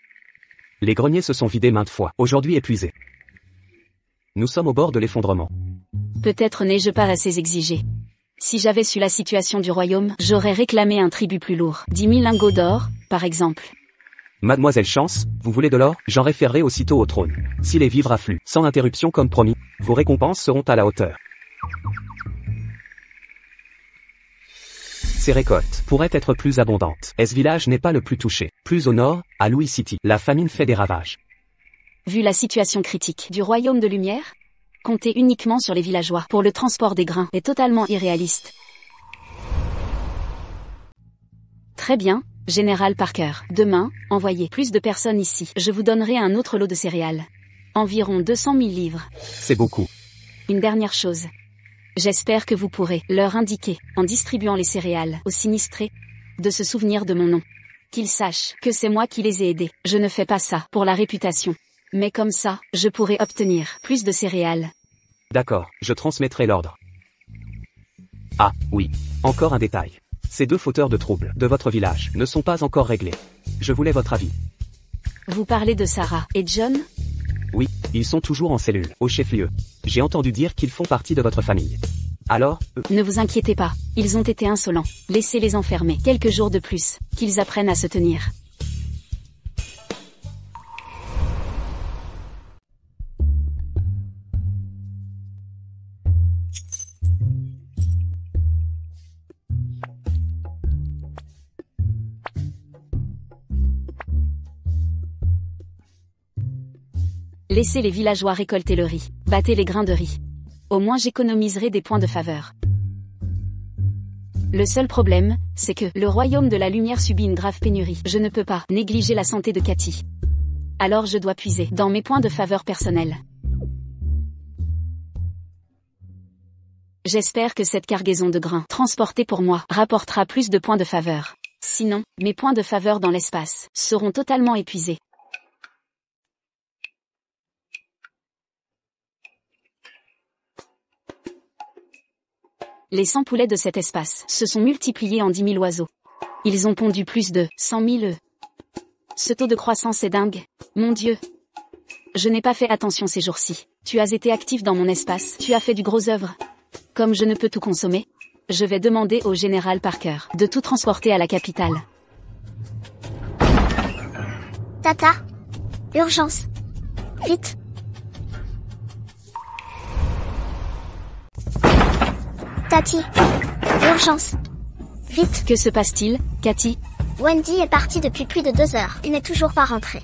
Les greniers se sont vidés maintes fois, aujourd'hui épuisés. Nous sommes au bord de l'effondrement. Peut-être n'ai-je pas assez exigé. Si j'avais su la situation du royaume, j'aurais réclamé un tribut plus lourd. 10 000 lingots d'or, par exemple. Mademoiselle Chance, vous voulez de l'or? J'en référerai aussitôt au trône. Si les vivres affluent, sans interruption comme promis, vos récompenses seront à la hauteur. Ces récoltes pourraient être plus abondantes. Ce village n'est pas le plus touché. Plus au nord, à Louis City, la famine fait des ravages. Vu la situation critique du royaume de lumière, compter uniquement sur les villageois pour le transport des grains est totalement irréaliste. Très bien, Général Parker. Demain, envoyez plus de personnes ici. Je vous donnerai un autre lot de céréales. Environ 200 000 livres. C'est beaucoup. Une dernière chose. J'espère que vous pourrez leur indiquer, en distribuant les céréales aux sinistrés, de se souvenir de mon nom. Qu'ils sachent que c'est moi qui les ai aidés. Je ne fais pas ça pour la réputation. Mais comme ça, je pourrai obtenir plus de céréales. D'accord, je transmettrai l'ordre. Ah, oui. Encore un détail. Ces 2 fauteurs de troubles de votre village ne sont pas encore réglés. Je voulais votre avis. Vous parlez de Sarah et John? Oui, ils sont toujours en cellule, au chef-lieu. J'ai entendu dire qu'ils font partie de votre famille. Alors, Ne vous inquiétez pas. Ils ont été insolents. Laissez-les enfermer quelques jours de plus, qu'ils apprennent à se tenir. Laissez les villageois récolter le riz. Battez les grains de riz. Au moins j'économiserai des points de faveur. Le seul problème, c'est que le royaume de la lumière subit une grave pénurie. Je ne peux pas négliger la santé de Cathy. Alors je dois puiser dans mes points de faveur personnels. J'espère que cette cargaison de grains transportée pour moi rapportera plus de points de faveur. Sinon, mes points de faveur dans l'espace seront totalement épuisés. Les 100 poulets de cet espace se sont multipliés en 10 000 oiseaux. Ils ont pondu plus de 100 000 œufs. Ce taux de croissance est dingue. Mon Dieu. Je n'ai pas fait attention ces jours-ci. Tu as été actif dans mon espace. Tu as fait du gros œuvre. Comme je ne peux tout consommer, je vais demander au général Parker de tout transporter à la capitale. Tata. Urgence. Vite. Tati. Urgence. Vite. Que se passe-t-il, Cathy? Wendy est partie depuis plus de 2 heures. Il n'est toujours pas rentré.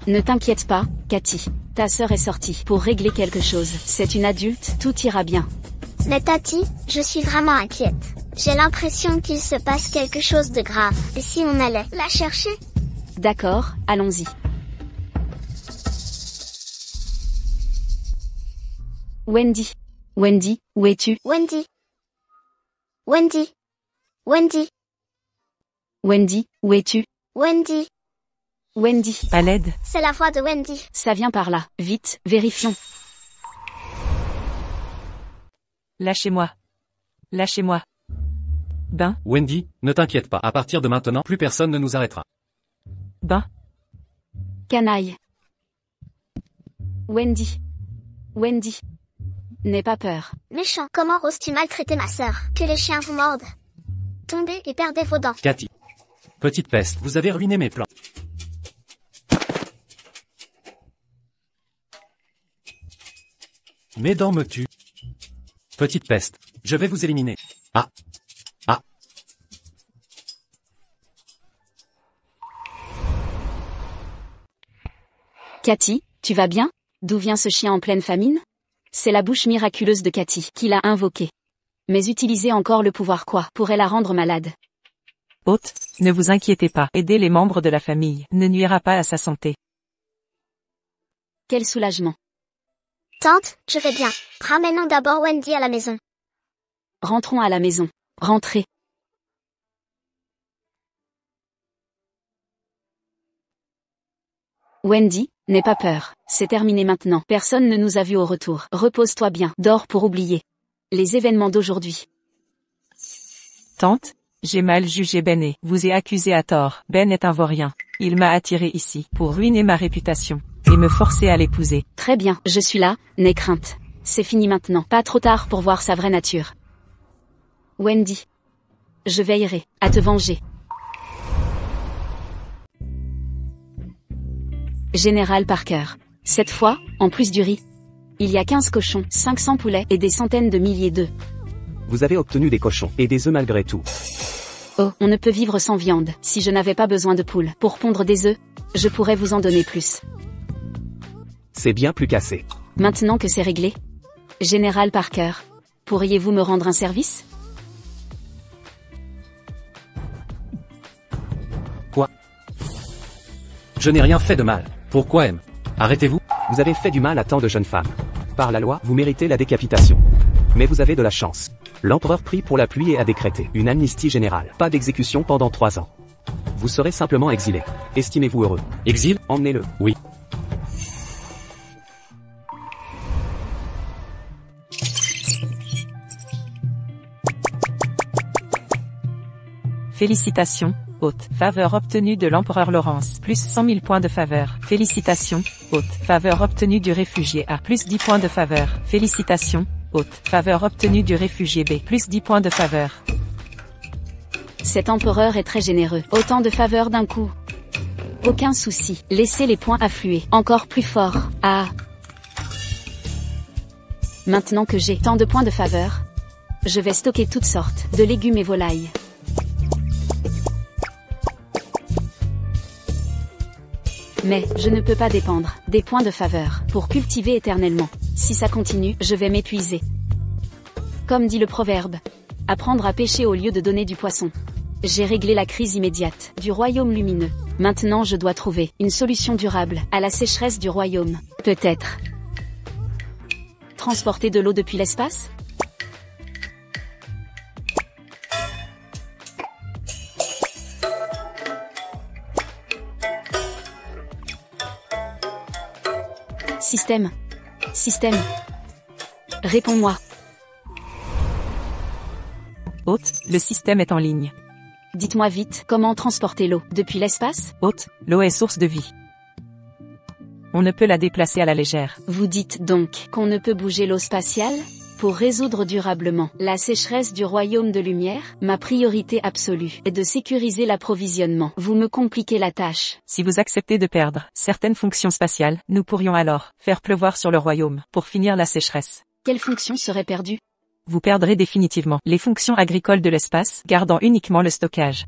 Ne t'inquiète pas, Cathy. Ta sœur est sortie pour régler quelque chose. C'est une adulte, tout ira bien. Mais Tati, je suis vraiment inquiète. J'ai l'impression qu'il se passe quelque chose de grave. Et si on allait la chercher? D'accord, allons-y. Wendy. Wendy, où es-tu? Wendy. Wendy. Wendy. Wendy, où es-tu? Wendy. Wendy. À l'aide. C'est la voix de Wendy. Ça vient par là. Vite, vérifions. Lâchez-moi. Lâchez-moi. Ben, Wendy, ne t'inquiète pas. À partir de maintenant, plus personne ne nous arrêtera. ben, Canaille. Wendy. Wendy. N'aie pas peur. Méchant. Comment oses-tu maltraiter ma sœur? Que les chiens vous mordent. Tombez et perdez vos dents. Cathy. Petite peste, vous avez ruiné mes plans. Mes dents me tuent. Petite peste, je vais vous éliminer. Ah. Ah. Cathy, tu vas bien? D'où vient ce chien en pleine famine? C'est la bouche miraculeuse de Cathy qui l'a invoqué. Mais utiliser encore le pouvoir quoi pourrait la rendre malade. hôte, ne vous inquiétez pas. Aider les membres de la famille ne nuira pas à sa santé. Quel soulagement. Tante, je vais bien. Ramenons d'abord Wendy à la maison. Rentrons à la maison. Rentrez. Wendy, n'aie pas peur. C'est terminé maintenant. Personne ne nous a vus au retour. Repose-toi bien. Dors pour oublier les événements d'aujourd'hui. Tante, j'ai mal jugé Ben et vous ai accusé à tort. Ben est un vaurien. Il m'a attiré ici pour ruiner ma réputation et me forcer à l'épouser. Très bien, je suis là, n'aie crainte. C'est fini maintenant. Pas trop tard pour voir sa vraie nature. Wendy. Je veillerai à te venger. Général Parker. Cette fois, en plus du riz, il y a 15 cochons, 500 poulets et des centaines de milliers d'œufs. Vous avez obtenu des cochons et des œufs malgré tout. Oh, on ne peut vivre sans viande. Si je n'avais pas besoin de poules pour pondre des œufs, je pourrais vous en donner plus. C'est bien plus qu'assez. Maintenant que c'est réglé, Général Parker, pourriez-vous me rendre un service? Quoi? Je n'ai rien fait de mal. Pourquoi M? Arrêtez-vous. Vous avez fait du mal à tant de jeunes femmes. Par la loi, vous méritez la décapitation. Mais vous avez de la chance. L'empereur prie pour la pluie et a décrété une amnistie générale. Pas d'exécution pendant 3 ans. Vous serez simplement exilé. Estimez-vous heureux. Exil? Emmenez-le. Oui. Félicitations, hôte. Faveur obtenue de l'empereur Laurence. Plus 100 000 points de faveur. Félicitations, hôte. Faveur obtenue du réfugié A. Plus 10 points de faveur. Félicitations, hôte. Faveur obtenue du réfugié B. Plus 10 points de faveur. Cet empereur est très généreux. Autant de faveurs d'un coup. Aucun souci. Laissez les points affluer. Encore plus fort. Ah. Maintenant que j'ai tant de points de faveur, je vais stocker toutes sortes de légumes et volailles. Mais, je ne peux pas dépendre des points de faveur pour cultiver éternellement. Si ça continue, je vais m'épuiser. Comme dit le proverbe, apprendre à pêcher au lieu de donner du poisson. J'ai réglé la crise immédiate du royaume lumineux. Maintenant je dois trouver une solution durable à la sécheresse du royaume. Peut-être transporter de l'eau depuis l'espace? Système. Système. Réponds-moi. Hôte, le système est en ligne. Dites-moi vite, comment transporter l'eau depuis l'espace? Hôte, l'eau est source de vie. On ne peut la déplacer à la légère. Vous dites donc qu'on ne peut bouger l'eau spatiale? Pour résoudre durablement la sécheresse du royaume de lumière, ma priorité absolue est de sécuriser l'approvisionnement. Vous me compliquez la tâche. Si vous acceptez de perdre certaines fonctions spatiales, nous pourrions alors faire pleuvoir sur le royaume pour finir la sécheresse. Quelle fonction serait perdue? Vous perdrez définitivement les fonctions agricoles de l'espace, gardant uniquement le stockage.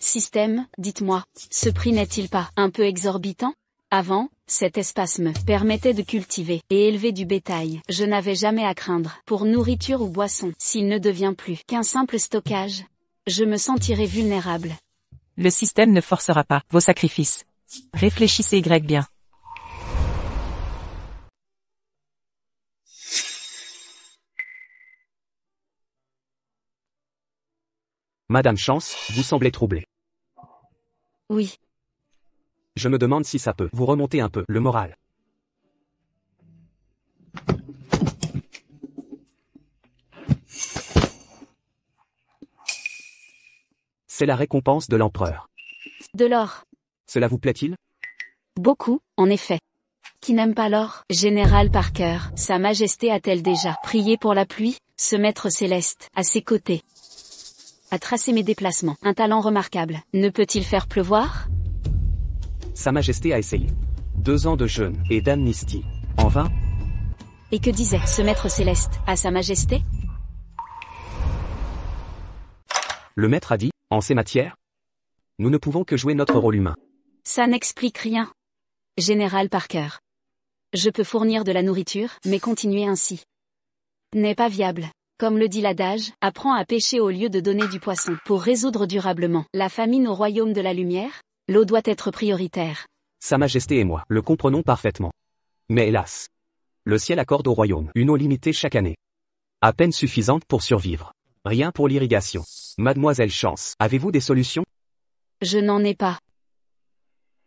Système, dites-moi, ce prix n'est-il pas un peu exorbitant? Avant, cet espace me permettait de cultiver et élever du bétail. Je n'avais jamais à craindre pour nourriture ou boisson. S'il ne devient plus qu'un simple stockage, je me sentirai vulnérable. Le système ne forcera pas vos sacrifices. Réfléchissez bien. Madame Chance, vous semblez troublée. Oui. Je me demande si ça peut vous remonter un peu le moral. C'est la récompense de l'empereur. De l'or. Cela vous plaît-il? Beaucoup, en effet. Qui n'aime pas l'or? Général Parker, Sa Majesté a-t-elle déjà prié pour la pluie? Ce maître céleste, à ses côtés, a tracé mes déplacements. Un talent remarquable. Ne peut-il faire pleuvoir? Sa Majesté a essayé. 2 ans de jeûne et d'amnistie. En vain? Et que disait ce maître céleste à Sa Majesté? Le maître a dit, en ces matières, nous ne pouvons que jouer notre rôle humain. Ça n'explique rien. Général Parker. Je peux fournir de la nourriture, mais continuer ainsi n'est pas viable. Comme le dit l'adage, apprends à pêcher au lieu de donner du poisson. Pour résoudre durablement la famine au royaume de la lumière, l'eau doit être prioritaire. Sa Majesté et moi le comprenons parfaitement. Mais hélas, le ciel accorde au royaume une eau limitée chaque année. À peine suffisante pour survivre. Rien pour l'irrigation. Mademoiselle Chance, avez-vous des solutions? Je n'en ai pas.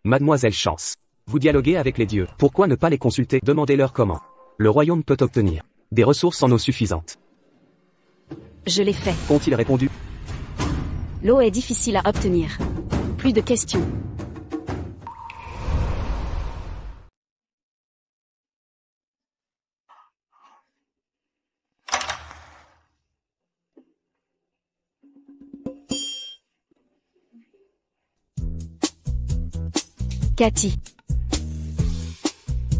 Mademoiselle Chance, vous dialoguez avec les dieux. Pourquoi ne pas les consulter? Demandez-leur comment le royaume peut obtenir des ressources en eau suffisantes. Je l'ai fait. Qu'ont-ils répondu? L'eau est difficile à obtenir. Plus de questions. Cathy.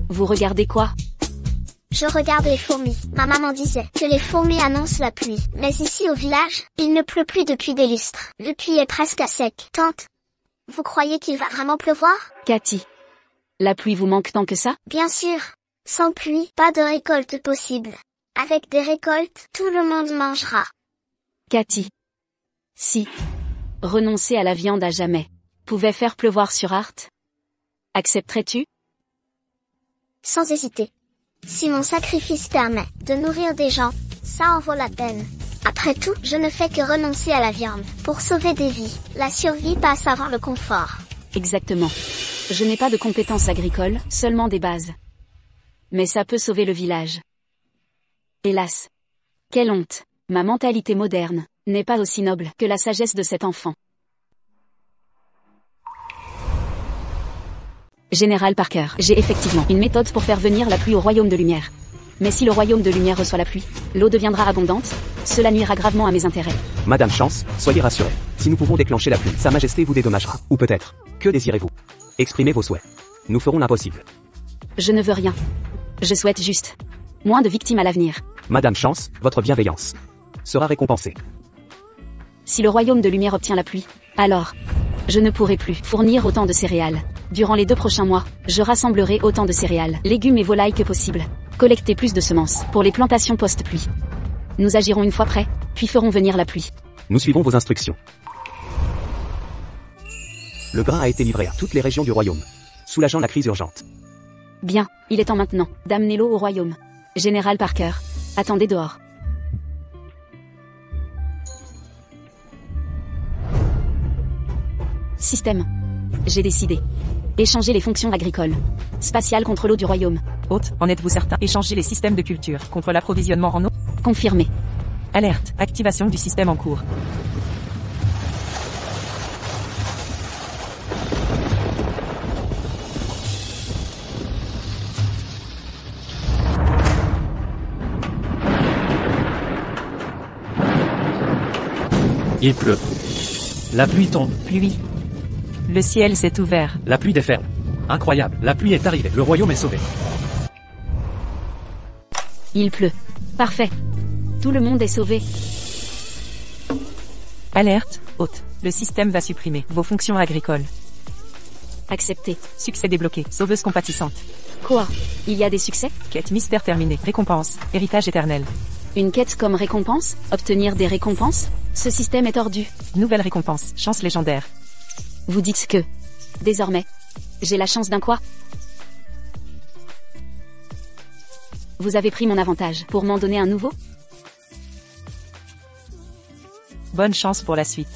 Vous regardez quoi? Je regarde les fourmis. Ma maman disait que les fourmis annoncent la pluie. Mais ici au village, il ne pleut plus depuis des lustres. Le puits est presque à sec. Tante, vous croyez qu'il va vraiment pleuvoir? Cathy. La pluie vous manque tant que ça? Bien sûr. Sans pluie, pas de récolte possible. Avec des récoltes, tout le monde mangera. Cathy. Si renoncer à la viande à jamais pouvait faire pleuvoir sur Art, accepterais-tu? Sans hésiter. Si mon sacrifice permet de nourrir des gens, ça en vaut la peine. Après tout, je ne fais que renoncer à la viande pour sauver des vies. La survie passe avant le confort. Exactement. Je n'ai pas de compétences agricoles, seulement des bases. Mais ça peut sauver le village. Hélas. Quelle honte. Ma mentalité moderne n'est pas aussi noble que la sagesse de cet enfant. Général Parker, j'ai effectivement une méthode pour faire venir la pluie au royaume de lumière. Mais si le royaume de lumière reçoit la pluie, l'eau deviendra abondante, cela nuira gravement à mes intérêts. Madame Chance, soyez rassurée. Si nous pouvons déclencher la pluie, Sa Majesté vous dédommagera. Ou peut-être. Que désirez-vous? Exprimez vos souhaits. Nous ferons l'impossible. Je ne veux rien. Je souhaite juste moins de victimes à l'avenir. Madame Chance, votre bienveillance sera récompensée. Si le royaume de lumière obtient la pluie, alors je ne pourrai plus fournir autant de céréales. Durant les 2 prochains mois, je rassemblerai autant de céréales, légumes et volailles que possible. Collecter plus de semences pour les plantations post-pluie. Nous agirons une fois prêts, puis ferons venir la pluie. Nous suivons vos instructions. Le grain a été livré à toutes les régions du royaume, soulageant la crise urgente. Bien, il est temps maintenant d'amener l'eau au royaume. Général Parker, attendez dehors. Système. J'ai décidé. Échanger les fonctions agricoles. Spatiales contre l'eau du royaume. Hôte, en êtes-vous certain? Échanger les systèmes de culture contre l'approvisionnement en eau. Confirmé. Alerte, activation du système en cours. Il pleut. La pluie tombe. Pluie. Le ciel s'est ouvert. La pluie déferle. Incroyable, la pluie est arrivée. Le royaume est sauvé. Il pleut. Parfait. Tout le monde est sauvé. Alerte, hôte. Le système va supprimer vos fonctions agricoles. Accepté. Succès débloqué. Sauveuse compatissante. Quoi? Il y a des succès? Quête mystère terminée. Récompense. Héritage éternel. Une quête comme récompense? Obtenir des récompenses? Ce système est tordu. Nouvelle récompense. Chance légendaire. Vous dites que, désormais, j'ai la chance d'un quoi? Vous avez pris mon avantage pour m'en donner un nouveau? Bonne chance pour la suite.